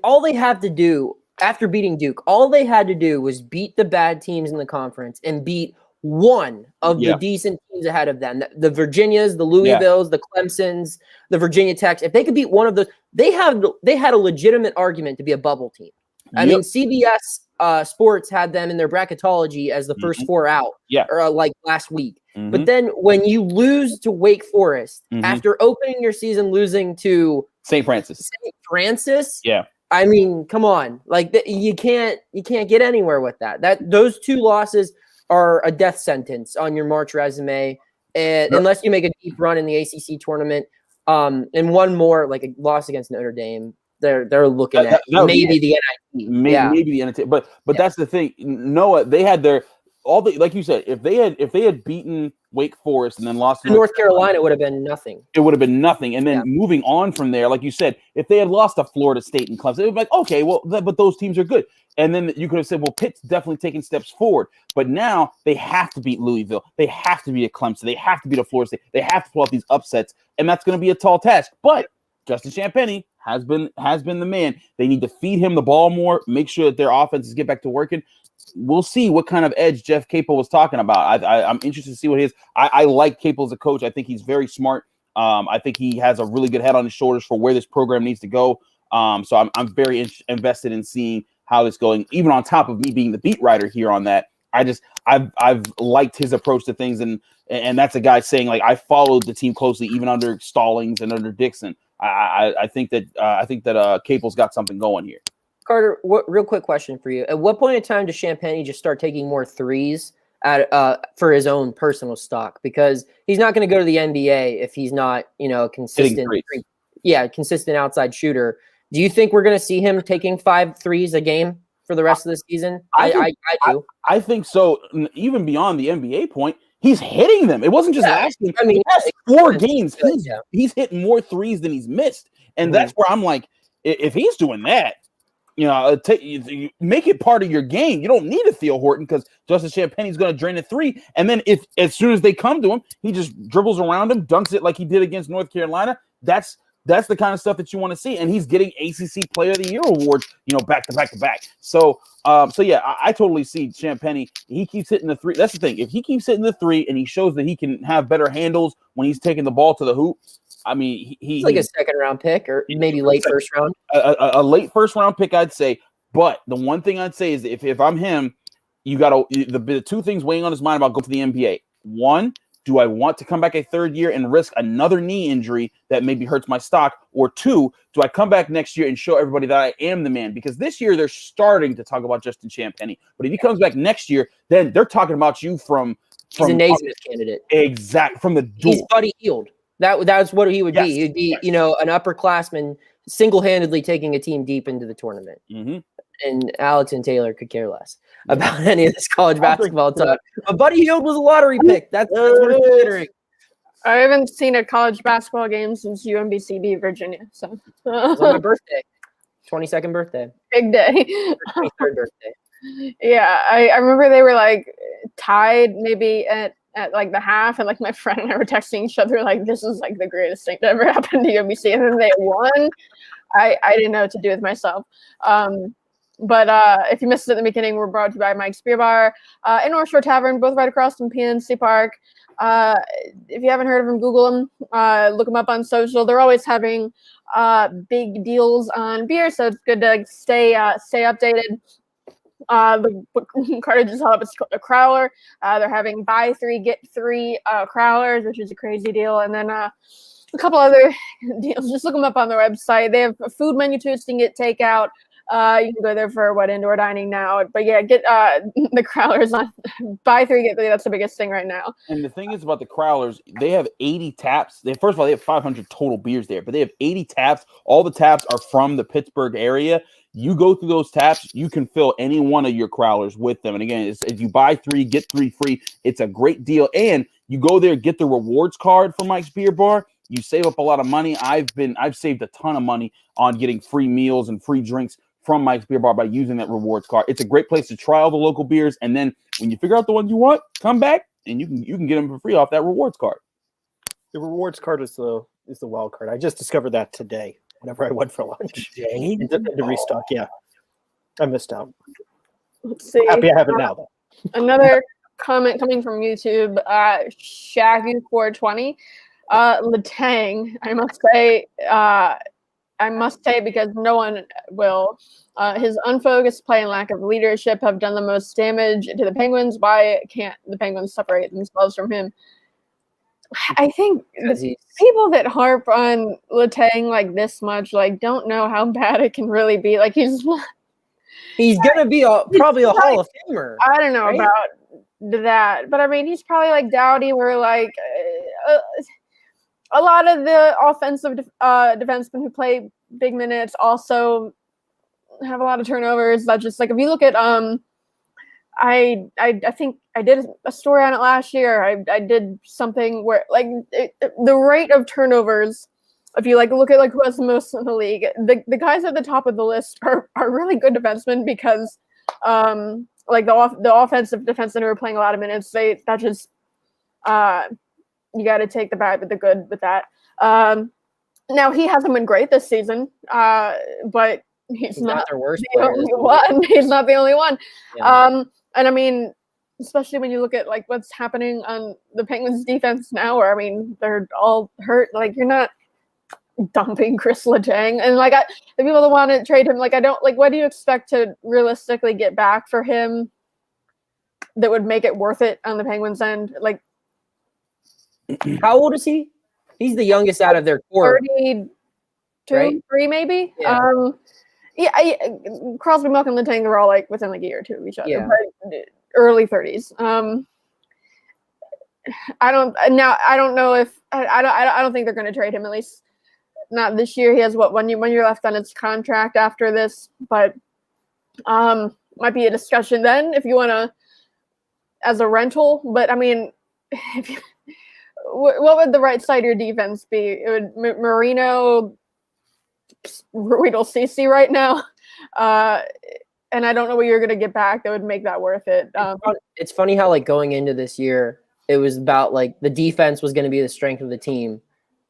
all they have to do after beating Duke, all they had to do was beat the bad teams in the conference and beat one of the decent teams ahead of them. The Virginias, the Louisvilles, the Clemsons, the Virginia Techs. If they could beat one of those, they had a legitimate argument to be a bubble team. I mean, CBS Sports had them in their bracketology as the first four out, or like last week. But then when you lose to Wake Forest after opening your season losing to St. Francis, I mean, come on, like you can't get anywhere with that. Those two losses are a death sentence on your March resume, and unless you make a deep run in the ACC tournament, and one more like a loss against Notre Dame. They're looking at maybe the NIT. Maybe the NIT. But that's the thing. Noah, they had like you said, if they had beaten Wake Forest and then lost to North Carolina, it would have been nothing. It would have been nothing. And then moving on from there, like you said, if they had lost to Florida State and Clemson, it would be like, okay, well, but those teams are good. And then you could have said, well, Pitt's definitely taking steps forward. But now they have to beat Louisville. They have to beat a Clemson. They have to beat a Florida State. They have to pull out these upsets. And that's going to be a tall task. But Justin Champagnie has been the man. They need to feed him the ball more, make sure that their offenses get back to working. We'll see what kind of edge Jeff Capel was talking about. I'm interested to see what his. I like Capel as a coach. I think he's very smart. I think he has a really good head on his shoulders for where this program needs to go. So I'm very invested in seeing how it's going. Even on top of me being the beat writer here on that, I've liked his approach to things, and that's a guy saying like I followed the team closely even under Stallings and under Dixon. I think that Capel's got something going here. Carter, real quick question for you. At what point in time does Champagnie just start taking more threes for his own personal stock? Because he's not going to go to the NBA if he's not, a consistent, consistent outside shooter. Do you think we're going to see him taking 5 threes a game for the rest of the season? I do. I think so. Even beyond the NBA point, he's hitting them. It wasn't just last game. I mean, last 4 games, he's hit more threes than he's missed. And that's where I'm like, if he's doing that, make it part of your game. You don't need a Theo Horton because Justin Champagnie's going to drain a 3. And then as soon as they come to him, he just dribbles around him, dunks it like he did against North Carolina. That's the kind of stuff that you want to see. And he's getting ACC Player of the Year awards, back to back to back. So I totally see Champagnie. He keeps hitting the 3. That's the thing. If he keeps hitting the 3 and he shows that he can have better handles when he's taking the ball to the hoop, I mean, he's like a second-round pick or maybe late first round. A late first-round pick, I'd say. But the one thing I'd say is if I'm him, you got to the 2 things weighing on his mind about going to the NBA. 1, do I want to come back a 3rd year and risk another knee injury that maybe hurts my stock? Or 2, do I come back next year and show everybody that I am the man? Because this year they're starting to talk about Justin Champagnie. But if he comes back next year, then they're talking about you from he's a Naismith candidate. Exact from the door. He's Buddy Hield. That's what he would be. He'd be, an upperclassman single-handedly taking a team deep into the tournament. Mm-hmm. And Alex and Taylor could care less about any of this college basketball talk. But Buddy Hield was a lottery pick. That's what we're considering. I haven't seen a college basketball game since UMBC beat Virginia. So it was on my birthday, 22nd birthday, big day, 23rd birthday. Yeah, I remember they were like tied maybe at like the half, and like my friend and I were texting each other like this is like the greatest thing that ever happened to UMBC, and then they won. I didn't know what to do with myself. But if you missed it at the beginning, we're brought to you by Mike's Beer Bar and North Shore Tavern, both right across from PNC Park. If you haven't heard of them, Google them, look them up on social. They're always having big deals on beer, so it's good to stay updated. The Carter just held up a crowler. They're having buy 3 get 3 crowlers, which is a crazy deal, and then a couple other deals. Just look them up on their website. They have a food menu too, so you can get takeout. You can go there for indoor dining now. But yeah, get the crowlers on buy 3 get 3. That's the biggest thing right now. And the thing is about the crowlers, they have 80 taps. First of all, they have 500 total beers there, but they have 80 taps. All the taps are from the Pittsburgh area. You go through those taps, you can fill any one of your crowlers with them. And again, if you buy 3, get 3 free. It's a great deal. And you go there, get the rewards card for Mike's Beer Bar. You save up a lot of money. I've saved a ton of money on getting free meals and free drinks from Mike's Beer Bar by using that rewards card. It's a great place to try all the local beers. And then when you figure out the ones you want, come back and you can get them for free off that rewards card. The rewards card is the wild card. I just discovered that today whenever I went for lunch. Today? And to restock, yeah. I missed out. Let's see. Happy I have it now, though. Another comment coming from YouTube, Shaggy420. Letang, I must say, because no one will. His unfocused play and lack of leadership have done the most damage to the Penguins. Why can't the Penguins separate themselves from him? I think the people that harp on Letang like this much, like, don't know how bad it can really be. Like, he's gonna be probably a Hall of Famer. I don't know about that, but I mean, he's probably like Doughty, where like a lot of the offensive defensemen who play big minutes also have a lot of turnovers. That just like, if you look at I think I did a story on it last year. I did something where like the rate of turnovers, if you like look at like who has the most in the league, the guys at the top of the list are really good defensemen, because like the offensive defensemen who are playing a lot of minutes, you got to take the bad with the good with that. Now he hasn't been great this season, but he's not their worst the only one. He's not the only one. Yeah. And I mean, especially when you look at like what's happening on the Penguins defense now, where I mean they're all hurt. Like, you're not dumping Chris Letang, and like the people that want to trade him, like, I don't like. What do you expect to realistically get back for him that would make it worth it on the Penguins end? Like, how old is he? He's the youngest out of their core. 32, right? 3 maybe. Yeah. Crosby, Malkin, and Letang, they're all like within like a year or two of each other. Yeah. But early 30s. I don't know if I don't think they're going to trade him, at least not this year. He has 1 year left on his contract after this, but might be a discussion then if you want to as a rental. But I mean, what would the right side of your defense be? It would Marino, Ruidel, Ceci right now, and I don't know what you're going to get back that would make that worth it. It's funny how like going into this year, it was about like the defense was going to be the strength of the team,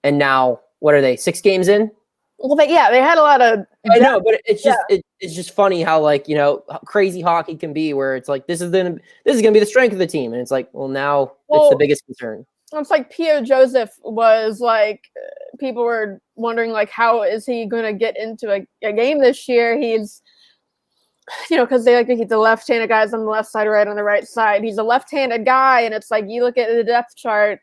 and now what are they? 6 games in? Well, they had a lot of. I know, but it's just it's just funny how like, you know, crazy hockey can be, where it's like this is gonna be the strength of the team, and it's like, well, now it's the biggest concern. It's like Pio Joseph was like, people were wondering like, how is he going to get into a game this year? He's, you know, because they like to keep the left-handed guys on the left side, right on the right side. He's a left-handed guy, and it's like, you look at the depth chart,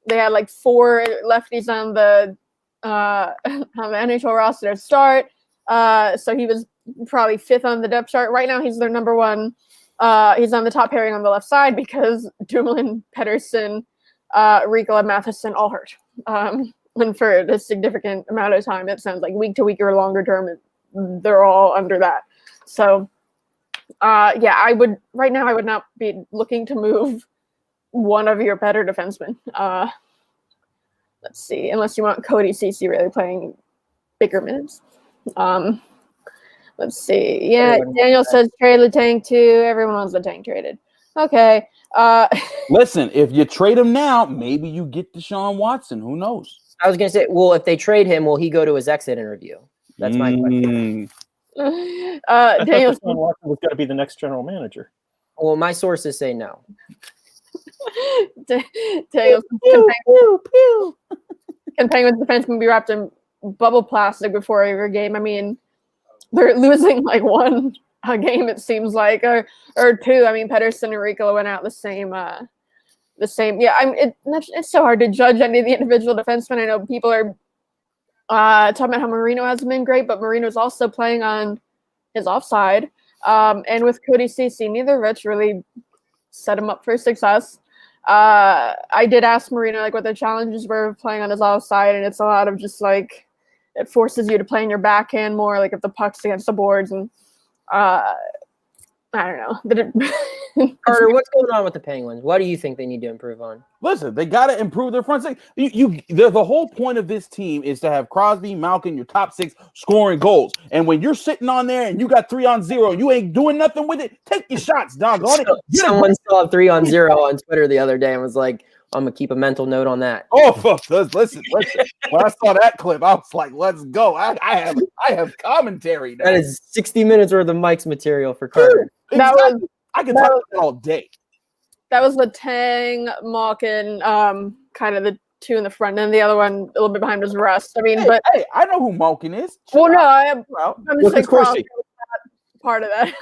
they had like 4 lefties on the NHL roster to start. So he was probably 5th on the depth chart. Right now, he's their number 1. He's on the top pairing on the left side because Dumoulin, Pettersson, Ricola, Matheson all hurt. And for a significant amount of time, it sounds like week to week or longer term, they're all under that. So, I would not be looking to move one of your better defensemen. Let's see, unless you want Cody Ceci really playing bigger minutes. Let's see. Yeah, Daniel says trade Letang too. Everyone wants Letang traded. Okay. Listen, if you trade him now, maybe you get Deshaun Watson. Who knows? I was going to say, well, if they trade him, will he go to his exit interview? That's my question. Daniel Deshaun Watson was going to be the next general manager. Well, my sources say no. Daniel, can Penguins defensemen be wrapped in bubble plastic before every game? I mean, they're losing like 1 game, it seems like, or two. I mean, Pedersen and Ricola went out the same. Yeah, it's so hard to judge any of the individual defensemen. I know people are talking about how Marino hasn't been great, but Marino's also playing on his offside. And with Cody Ceci, neither of which really set him up for success. I did ask Marino like what the challenges were playing on his offside, and it's a lot of just like it forces you to play in your backhand more, like if the puck's against the boards, and I don't know. Carter, what's going on with the Penguins? What do you think they need to improve on? Listen, they got to improve their front six. The whole point of this team is to have Crosby, Malkin, your top six scoring goals. And when you're sitting on there and you got 3-on-0 and you ain't doing nothing with it, take your shots, doggone it. Someone saw 3-on-0 on Twitter the other day and was like, I'm going to keep a mental note on that. Oh, listen. When I saw that clip, I was like, let's go. I have commentary now. That is 60 minutes worth of Mike's material for Carter. Exactly. I can talk about that all day. That was the Tang, Malkin, kind of the two in the front, and the other one a little bit behind was Rust. I mean, hey, I know who Malkin is. Well, no, I'm just like part of that.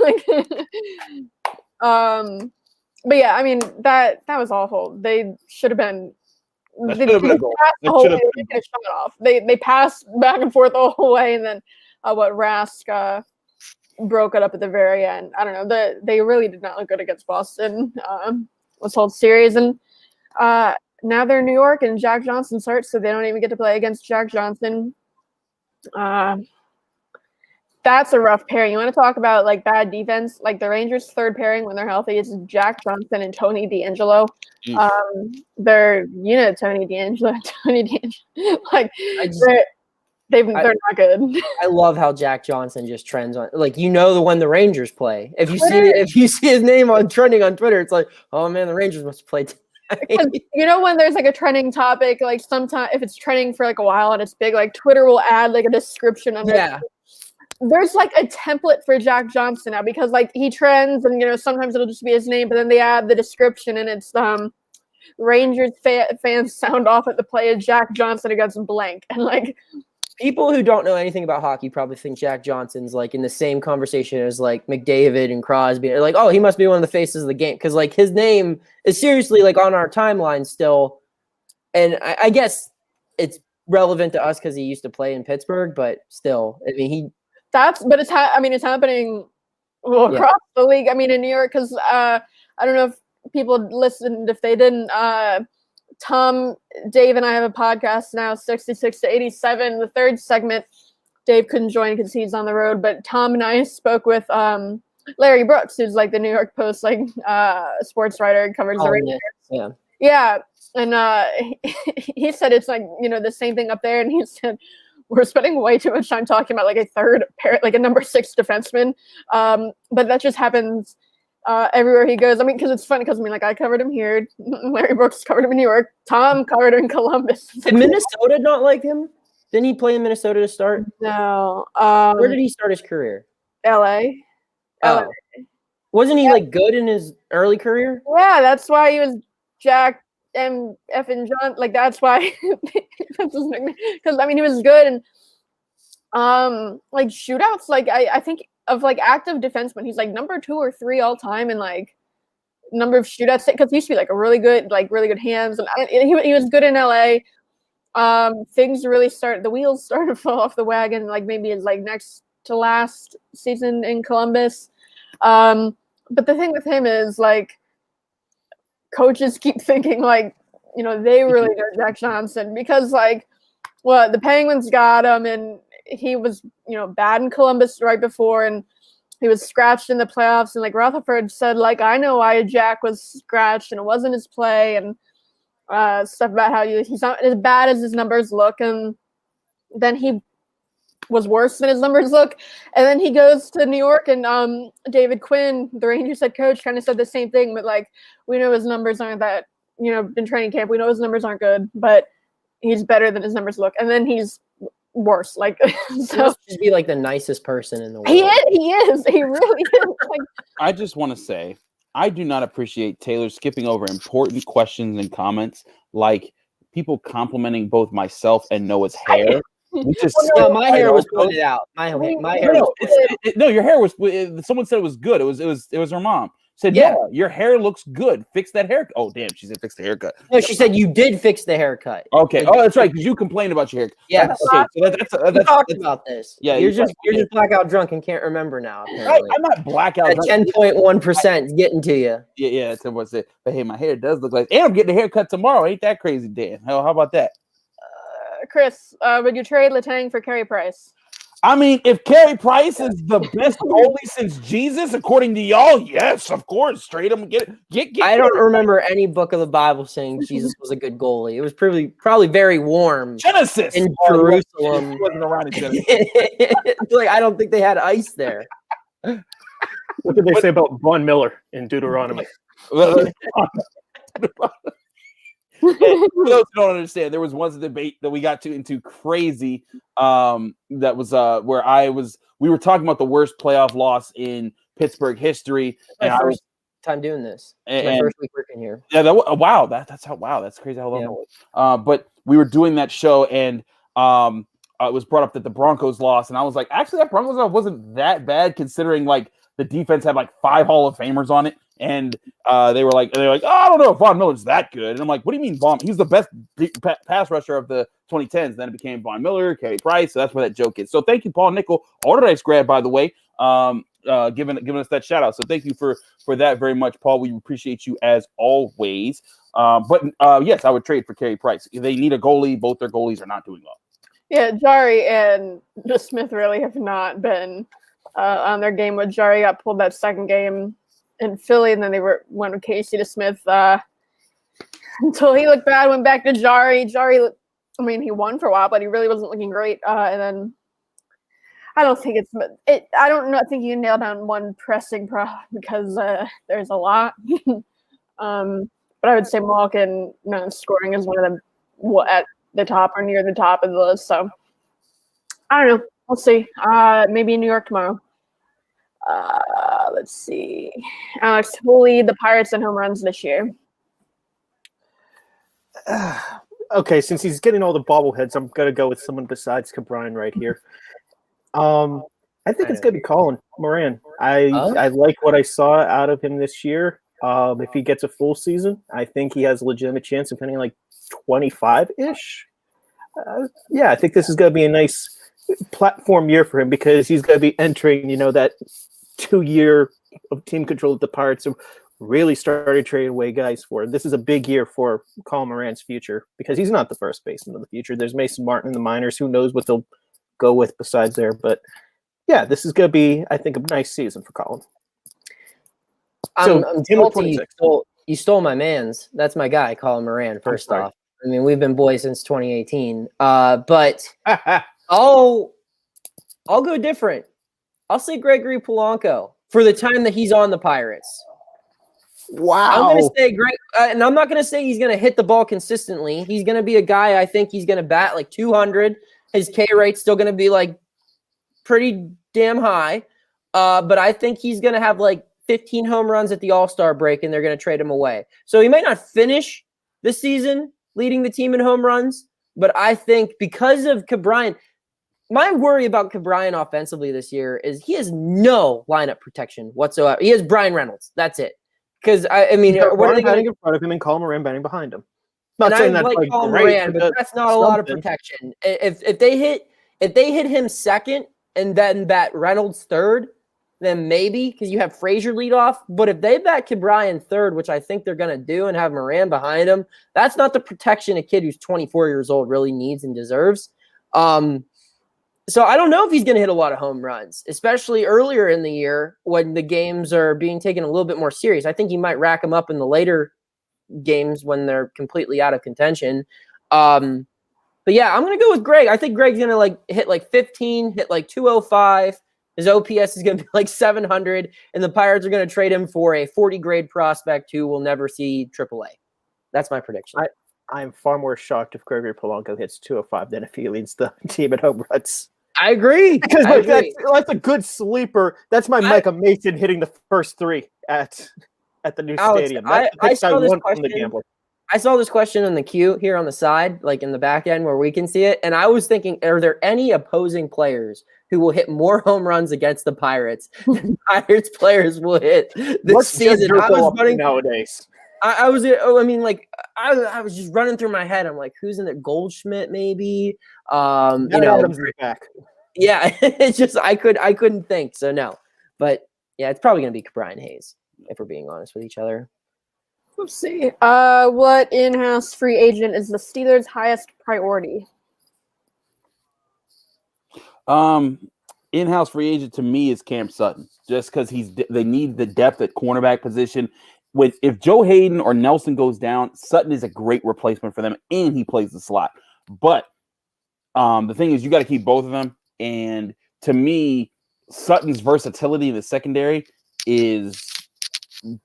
But yeah, I mean that was awful. They should have been. They shut off. They passed back and forth the whole way, and then Rask broke it up at the very end. I don't know. They really did not look good against Boston. Was whole series, and now they're in New York, and Jack Johnson's hurt, so they don't even get to play against Jack Johnson. That's a rough pairing. You want to talk about like bad defense? Like the Rangers' third pairing when they're healthy is Jack Johnson and Tony DeAngelo. They're Tony DeAngelo. Like they're not good. I love how Jack Johnson just trends on. Like when the Rangers play. If you see his name on trending on Twitter, it's like, oh man, the Rangers must play tonight. When there's like a trending topic, like sometimes if it's trending for like a while and it's big, like Twitter will add like a description under. Yeah. There's like a template for Jack Johnson now because like he trends and sometimes it'll just be his name, but then they add the description and it's Rangers fans sound off at the play of Jack Johnson against blank, and like people who don't know anything about hockey probably think Jack Johnson's like in the same conversation as like McDavid and Crosby. They're like, oh, he must be one of the faces of the game because like his name is seriously like on our timeline still, and I guess it's relevant to us because he used to play in Pittsburgh, but still, I mean it's happening across the league. I mean, in New York, because I don't know if people listened. If they didn't, Tom, Dave, and I have a podcast now, 66 to 87. The third segment, Dave couldn't join because he's on the road. But Tom and I spoke with Larry Brooks, who's like the New York Post sports writer, covers the Rangers. Yeah, and he said it's like the same thing up there, and he said. We're spending way too much time talking about like a third pair, like a number 6 defenseman. But that just happens everywhere he goes. I mean, because it's funny because like I covered him here. Larry Brooks covered him in New York. Tom covered him in Columbus. Did Minnesota not like him? Didn't he play in Minnesota to start? No. Where did he start his career? LA. Oh. Wasn't he like good in his early career? Yeah, that's why he was Jack and John, like that's why that's his nickname. Because I mean he was good and like shootouts, like I think of like active defensemen, he's like number 2 or 3 all time in like number of shootouts because he used to be like a really good hands, and he was good in LA. Things really the wheels started to fall off the wagon like maybe his like next to last season in Columbus. But the thing with him is like coaches keep thinking like, they really know Jack Johnson because like, the Penguins got him and he was, bad in Columbus right before and he was scratched in the playoffs. And like Rutherford said, like, I know why Jack was scratched and it wasn't his play and stuff about how he's not as bad as his numbers look. And then he was worse than his numbers look. And then he goes to New York and David Quinn, the Rangers head coach, kind of said the same thing, but like we know his numbers aren't that, in training camp, we know his numbers aren't good, but he's better than his numbers look. And then he's worse. Like so he must just be like the nicest person in the world. He is. He really is. Like, I just want to say I do not appreciate Taylor skipping over important questions and comments like people complimenting both myself and Noah's hair. We just No, my hair was pointed out. My hair was no, your hair was. Someone said it was good. It was her mom said, Yeah. "No, your hair looks good. Fix that haircut." Oh, damn, she said, "Fix the haircut." No, she said you did fix the haircut. Okay. Oh, that's right, because you complained about your haircut. Yes. Okay. So We talked about this. Yeah, you're just blackout drunk and can't remember now. Apparently, I'm not blackout. 10.1% is getting to you. Yeah. That's what I said. But hey, my hair does look like, and I'm getting a haircut tomorrow. Ain't that crazy, Dan? How about that? Chris, would you trade Letang for Carey Price? I mean, if Carey Price is the best goalie since Jesus, according to y'all, yes, of course. Trade him. Get. I don't remember any book of the Bible saying Jesus was a good goalie. It was probably very warm. Genesis in Jerusalem. He wasn't around in Genesis. Like, I don't think they had ice there. What did they say about Von Miller in Deuteronomy? For those who don't understand, there was once a debate that we got into crazy. That was where we were talking about the worst playoff loss in Pittsburgh history. My first time doing this. My first week working here. Yeah, that's crazy how long that was. But we were doing that show, and it was brought up that the Broncos lost, and I was like, actually, that Broncos loss wasn't that bad considering like the defense had like 5 Hall of Famers on it. And they were like, oh, I don't know if Von Miller's that good. And I'm like, what do you mean Von? He's the best pass rusher of the 2010s. Then it became Von Miller, Carey Price. So that's where that joke is. So thank you, Paul Nickel, Alderdice grad, by the way, giving us that shout out. So thank you for that very much, Paul. We appreciate you as always. But yes, I would trade for Carey Price. If they need a goalie, both their goalies are not doing well. Yeah, Jari and Smith really have not been on their game. With Jari got pulled that second game in Philly, and then they went with Casey to Smith until he looked bad, went back to Jari. Jari, I mean, he won for a while, but he really wasn't looking great. And then I don't think I don't know. I think you nailed down one pressing problem because there's a lot. But I would say Malkin scoring is one of them at the top or near the top of the list. So I don't know. We'll see. Maybe in New York tomorrow. Let's see. Alex, who will lead the Pirates in home runs this year? Okay, since he's getting all the bobbleheads, I'm going to go with someone besides Cabrine right here. I think it's going to be Colin Moran. I like what I saw out of him this year. If he gets a full season, I think he has a legitimate chance of hitting like 25-ish. Yeah, I think this is going to be a nice platform year for him because he's going to be entering, that 2-year of team control that the Pirates have really started trading away guys for. This is a big year for Colin Moran's future because he's not the first baseman of the future. There's Mason Martin in the minors. Who knows what they'll go with besides there. But, yeah, this is going to be, I think, a nice season for Colin. I'm salty you stole my man's. That's my guy, Colin Moran, first off. I mean, we've been boys since 2018. But I'll go different. I'll say Gregory Polanco for the time that he's on the Pirates. Wow. I'm going to say Greg, and I'm not going to say he's going to hit the ball consistently. He's going to be a guy, I think he's going to bat like 200. His K rate's still going to be like pretty damn high. But I think he's going to have like 15 home runs at the All-Star break, and they're going to trade him away. So he might not finish this season leading the team in home runs, but I think because of Cabrine, my worry about Cabrine offensively this year is he has no lineup protection whatsoever. He has Brian Reynolds. That's it. Because I mean, what are they batting in front of him and Colin Moran batting behind him? Not saying that's like Colin Moran, but that's not a lot of protection. If they hit him second and then bat Reynolds third, then maybe because you have Frazier lead off. But if they bat Cabrine third, which I think they're going to do, and have Moran behind him, that's not the protection a kid who's 24 years old really needs and deserves. So I don't know if he's going to hit a lot of home runs, especially earlier in the year when the games are being taken a little bit more serious. I think he might rack them up in the later games when they're completely out of contention. But yeah, I'm going to go with Greg. I think Greg's going to hit like 15, hit like 205. His OPS is going to be like 700, and the Pirates are going to trade him for a 40-grade prospect who will never see AAA. That's my prediction. I'm far more shocked if Gregory Polanco hits 205 than if he leads the team at home runs. I agree. Because that's a good sleeper. That's my Micah Mason hitting the first 3 at the new stadium. I saw this question. I saw this question in the queue here on the side, like in the back end where we can see it. And I was thinking, are there any opposing players who will hit more home runs against the Pirates than Pirates players will hit this season? I was running nowadays. I was, I mean, like, I was just running through my head. I'm like, who's in it? Goldschmidt, maybe. Adams is back. Yeah, it's just I couldn't think. So no, but yeah, it's probably gonna be Brian Hayes if we're being honest with each other. Let's see. What in-house free agent is the Steelers' highest priority? In-house free agent to me is Cam Sutton, just because they need the depth at cornerback position. If Joe Hayden or Nelson goes down, Sutton is a great replacement for them, and he plays the slot. But the thing is, you got to keep both of them. And to me, Sutton's versatility in the secondary is,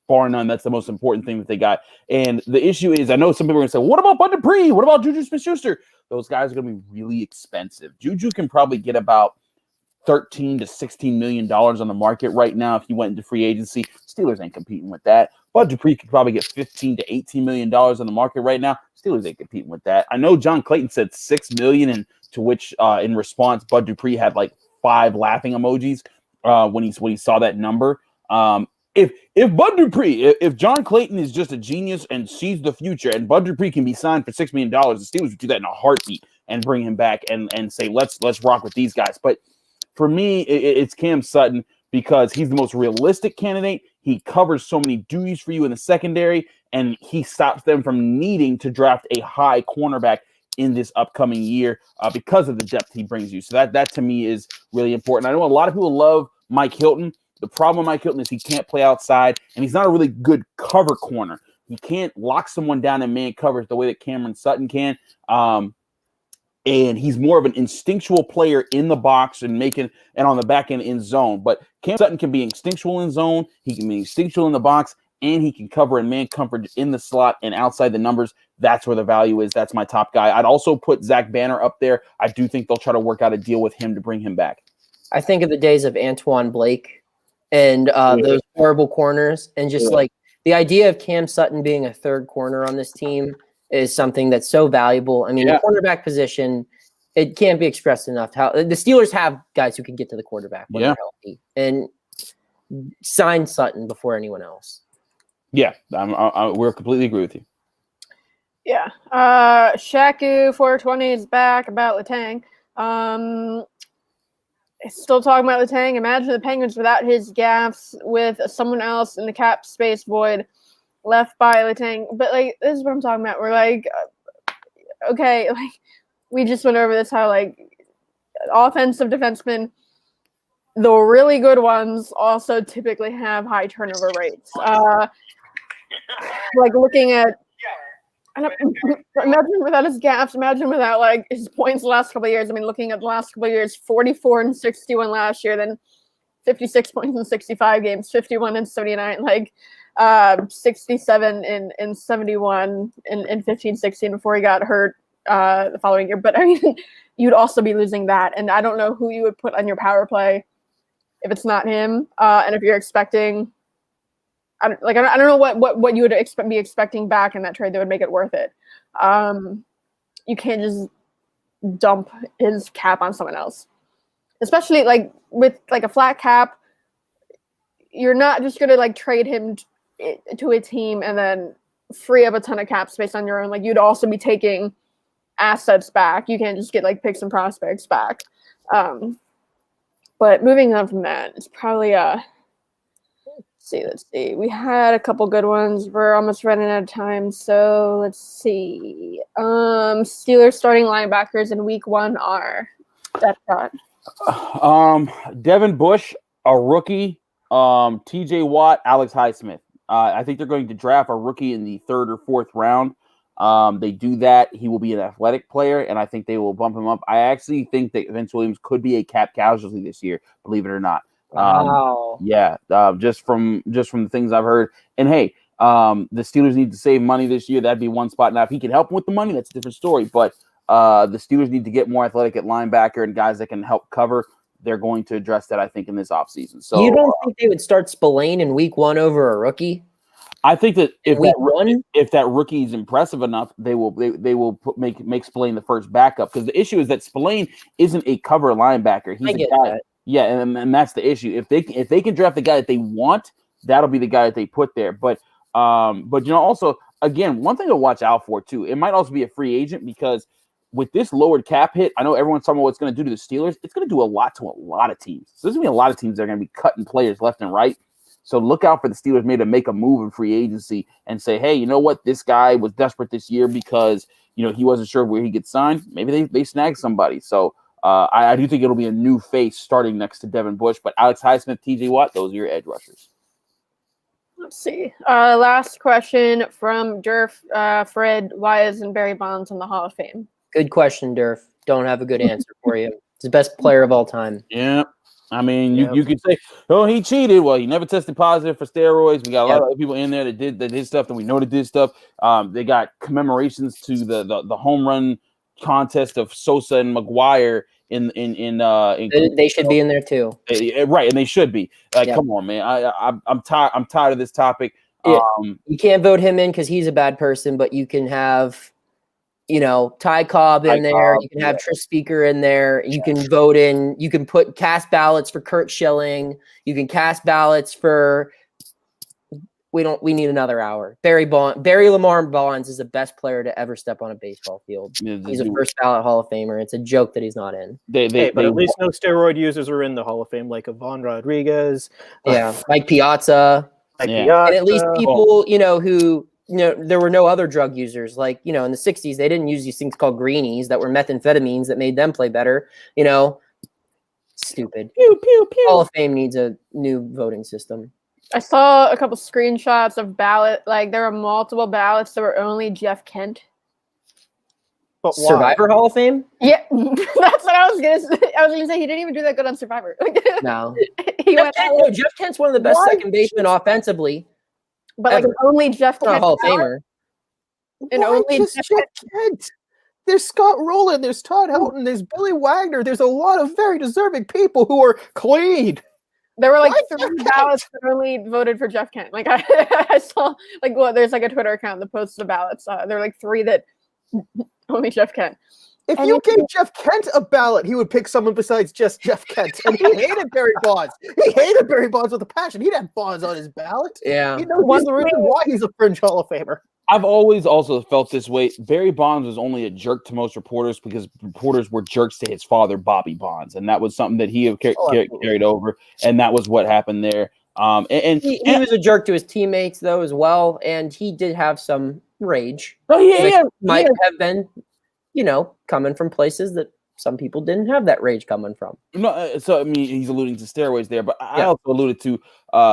bar none, that's the most important thing that they got. And the issue is, I know some people are going to say, what about Bud Dupree? What about Juju Smith-Schuster? Those guys are going to be really expensive. Juju can probably get about $13 to $16 million on the market right now if he went into free agency. Steelers ain't competing with that. Bud Dupree could probably get $15 to $18 million on the market right now. Steelers ain't competing with that. I know John Clayton said $6 million, and to which in response, Bud Dupree had like 5 laughing emojis when he saw that number. If Bud Dupree, if John Clayton is just a genius and sees the future, and Bud Dupree can be signed for $6 million, the Steelers would do that in a heartbeat and bring him back and say let's rock with these guys. But for me, it's Cam Sutton because he's the most realistic candidate. He covers so many duties for you in the secondary, and he stops them from needing to draft a high cornerback in this upcoming year because of the depth he brings you. So that to me is really important. I know a lot of people love Mike Hilton. The problem with Mike Hilton is he can't play outside, and he's not a really good cover corner. He can't lock someone down in man covers the way that Cameron Sutton can. And he's more of an instinctual player in the box and on the back end in zone. But Cam Sutton can be instinctual in zone. He can be instinctual in the box, and he can cover in man coverage in the slot and outside the numbers. That's where the value is. That's my top guy. I'd also put Zach Banner up there. I do think they'll try to work out a deal with him to bring him back. I think of the days of Antoine Blake and those horrible corners, and just like the idea of Cam Sutton being a third corner on this team is something that's so valuable. I mean, the cornerback position, it can't be expressed enough how the Steelers have guys who can get to the quarterback when they're healthy, and sign Sutton before anyone else. Yeah, we're completely agree with you. Yeah. Shaku 420 is back about Letang. Still talking about Letang. Imagine the Penguins without his gaffes, with someone else in the cap space void left by Letang. But like, this is what I'm talking about. We're like, okay, like we just went over this, how like offensive defensemen, the really good ones, also typically have high turnover rates. Like looking at, imagine without his gaps, imagine without like his points the last couple of years. I mean, looking at the last couple of years, 44 and 61 last year, then 56 points in 65 games, 51 and 79, like 67 in 71 in 15-16 before he got hurt the following year. But I mean, you'd also be losing that, and I don't know who you would put on your power play if it's not him. And if you're expecting, I don't know what you would be expecting back in that trade that would make it worth it. You can't just dump his cap on someone else, especially like with like a flat cap. You're not just gonna like trade him to a team and then free up a ton of cap space on your own. Like you'd also be taking assets back. You can't just get like picks and prospects back. But moving on from that, it's probably Let's see. We had a couple good ones. We're almost running out of time, so let's see. Steelers starting linebackers in week 1 are that shot. Devin Bush, a rookie. TJ Watt, Alex Highsmith. I think they're going to draft a rookie in the 3rd or 4th round. They do that. He will be an athletic player, and I think they will bump him up. I actually think that Vince Williams could be a cap casualty this year, believe it or not. Wow. Just from the things I've heard. And hey, the Steelers need to save money this year. That'd be one spot. Now, if he can help them with the money, that's a different story. But the Steelers need to get more athletic at linebacker and guys that can help cover. They're going to address that, I think, in this offseason. So you don't think they would start Spillane in week 1 over a rookie? I think that if Week that, one? if that rookie is impressive enough, they will make Spillane the first backup, because the issue is that Spillane isn't a cover linebacker. He's I get a guy. that. Yeah, and that's the issue. If they can draft the guy that they want, that'll be the guy that they put there. But also, again, one thing to watch out for too, it might also be a free agent, because with this lowered cap hit, I know everyone's talking about what it's going to do to the Steelers. It's going to do a lot to a lot of teams. So there's going to be a lot of teams that are going to be cutting players left and right. So look out for the Steelers maybe to make a move in free agency and say, hey, you know what? This guy was desperate this year because, he wasn't sure where he gets signed. Maybe they snag somebody. So I do think it'll be a new face starting next to Devin Bush. But Alex Highsmith, TJ Watt, those are your edge rushers. Let's see. Last question from Durf. Fred, why isn't Barry Bonds in the Hall of Fame? Good question, Durf. Don't have a good answer for you. He's the best player of all time. Yeah. I mean, you could say, oh, he cheated. Well, he never tested positive for steroids. We got a lot of other people in there that did stuff, and we know that did stuff. They got commemorations to the home run contest of Sosa and McGuire in They should be in there too. Right, and they should be. Come on, man. I'm tired of this topic. You can't vote him in because he's a bad person, but you can have Ty Cobb in there. You can have Tris Speaker in there. You can vote in. You can cast ballots for Kurt Schilling. You can cast ballots for. We need another hour. Barry Lamar Bonds is the best player to ever step on a baseball field. He's a first ballot Hall of Famer. It's a joke that he's not in. But at least no steroid users are in the Hall of Fame, like Yvonne Rodriguez. Yeah, Mike Piazza. And at least people, who. There were no other drug users. Like, in the 60s, they didn't use these things called greenies that were methamphetamines that made them play better. Stupid. Pew, pew, pew. Hall of Fame needs a new voting system. I saw a couple screenshots of ballot. Like, there were multiple ballots that were only Jeff Kent. But why? Survivor Hall of Fame? Yeah, that's what I was gonna say. I was gonna say he didn't even do that good on Survivor. No. Jeff Kent's one of the best second basemen offensively. But only Jeff Kent. Not a Hall of Famer. And only Jeff Kent. There's Scott Rowland, there's Todd Helton, there's Billy Wagner. There's a lot of very deserving people who are clean. There were 3 ballots that only voted for Jeff Kent. I saw there's a Twitter account that posts the ballots. There were 3 that only Jeff Kent. If you gave Jeff Kent a ballot, he would pick someone besides just Jeff Kent. And he hated Barry Bonds. He hated Barry Bonds with a passion. He'd have Bonds on his ballot. Yeah. He's the reason why he's a fringe Hall of Famer. I've always also felt this way. Barry Bonds was only a jerk to most reporters because reporters were jerks to his father, Bobby Bonds. And that was something that he carried over. And that was what happened there. And he was a jerk to his teammates, though, as well. And he did have some rage. Oh, yeah. Might have been, coming from places that some people didn't have that rage coming from. No, so I mean, he's alluding to steroids there, but I also alluded to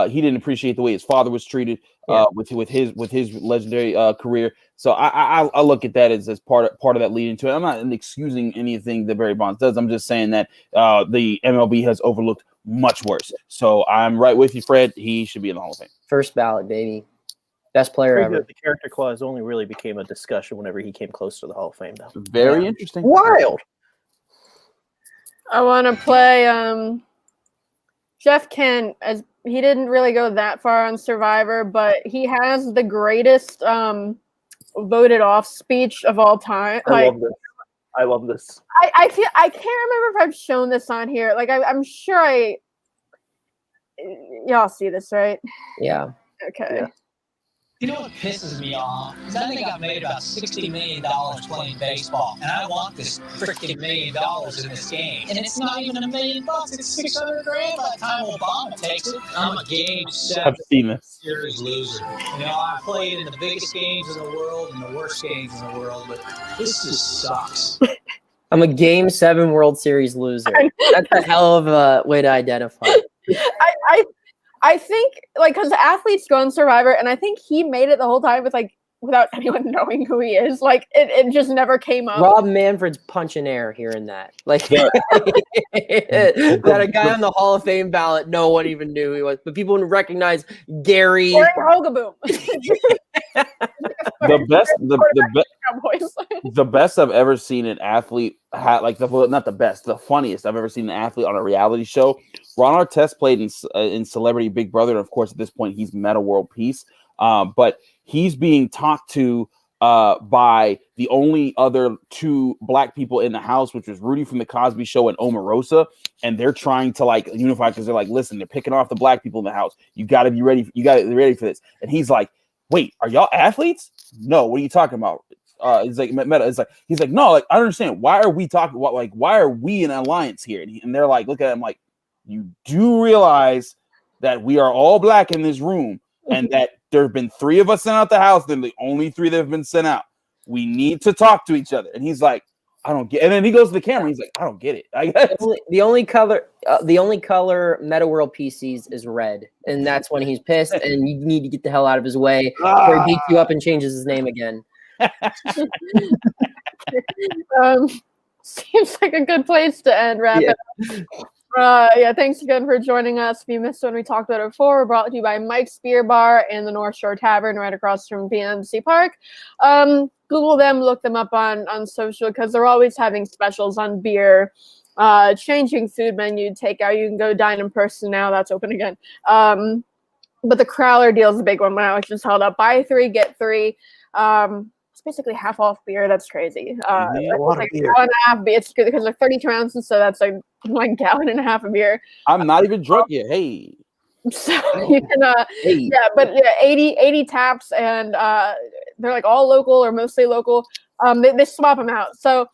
he didn't appreciate the way his father was treated with his legendary career. So I look at that as part of that leading to it. I'm not excusing anything that Barry Bonds does. I'm just saying that the MLB has overlooked much worse. So I'm right with you, Fred. He should be in the Hall of Fame. First ballot, baby. Best player ever. The character clause only really became a discussion whenever he came close to the Hall of Fame, though. Very interesting. Wild. I want to play Jeff Kent. As he didn't really go that far on Survivor, but he has the greatest voted off speech of all time. I love this. I can't remember if I've shown this on here. I'm sure y'all see this, right? Yeah. Okay. Yeah. You know what pisses me off? Is I think I've made about $60 million playing baseball, and I want this freaking $1 million in this game. And it's not even $1 million, it's $600,000 by the time Obama takes it. I'm a Game 7 series loser. I played in the biggest games in the world and the worst games in the world, but this just sucks. I'm a Game 7 World Series loser. That's a hell of a way to identify. I think, because athletes go on Survivor, and I think he made it the whole time without anyone knowing who he is. It just never came up. Rob Manfred's punching air hearing that. That a guy on the Hall of Fame ballot, no one even knew who he was. But people would recognize Gary Hogaboom. The best I've ever seen an athlete not the best, the funniest I've ever seen an athlete on a reality show. Ron Artest played in Celebrity Big Brother, and of course at this point he's Meta World Peace. But he's being talked to by the only other two black people in the house, which was Rudy from the Cosby Show and Omarosa, and they're trying to like unify because they're like, listen, they're picking off the black people in the house. You got to be ready. You got to be ready for this. And he's like, wait, are y'all athletes? No, what are you talking about? It's like Meta. It's like he's like, no, like I understand. Why are we talking? Why are we in an alliance here? And they're like, look at him like, you do realize that we are all black in this room, and that there have been 3 of us sent out the house. They're the only 3 that have been sent out. We need to talk to each other. And he's like, I don't get. And then he goes to the camera. He's like, I don't get it. I guess the only color Meta World Peace sees is red, and that's when he's pissed, and you need to get the hell out of his way before he beats you up and changes his name again. Seems like a good place to end. Wrap it up. Thanks again for joining us. If you missed when we talked about it before, we're brought to you by Mike's Beer Bar and the North Shore Tavern right across from PNC Park. Google them, look them up on social because they're always having specials on beer, changing food menu, takeout. You can go dine in person now. That's open again. But the Crowler deal is a big one. When I was just held up, buy 3, get 3. It's basically half off beer. That's crazy. a lot of beer. 1.5 beer. It's good because they're 32 ounces, so that's like 1.5 gallons of beer. I'm not even drunk yet. Hey, so you can, 80 taps, and they're like all local or mostly local. They swap them out. So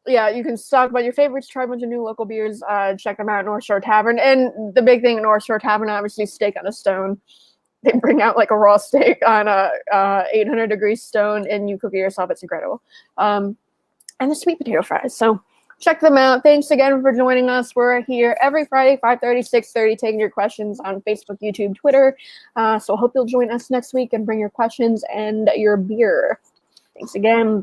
yeah, you can talk about your favorites, try a bunch of new local beers. Check them out at North Shore Tavern. And the big thing at North Shore Tavern, obviously, steak on a stone. They bring out like a raw steak on a 800-degree stone, and you cook it yourself. It's incredible. And the sweet potato fries. So check them out. Thanks again for joining us. We're here every Friday, 5:30, 6:30, taking your questions on Facebook, YouTube, Twitter. So hope you'll join us next week and bring your questions and your beer. Thanks again.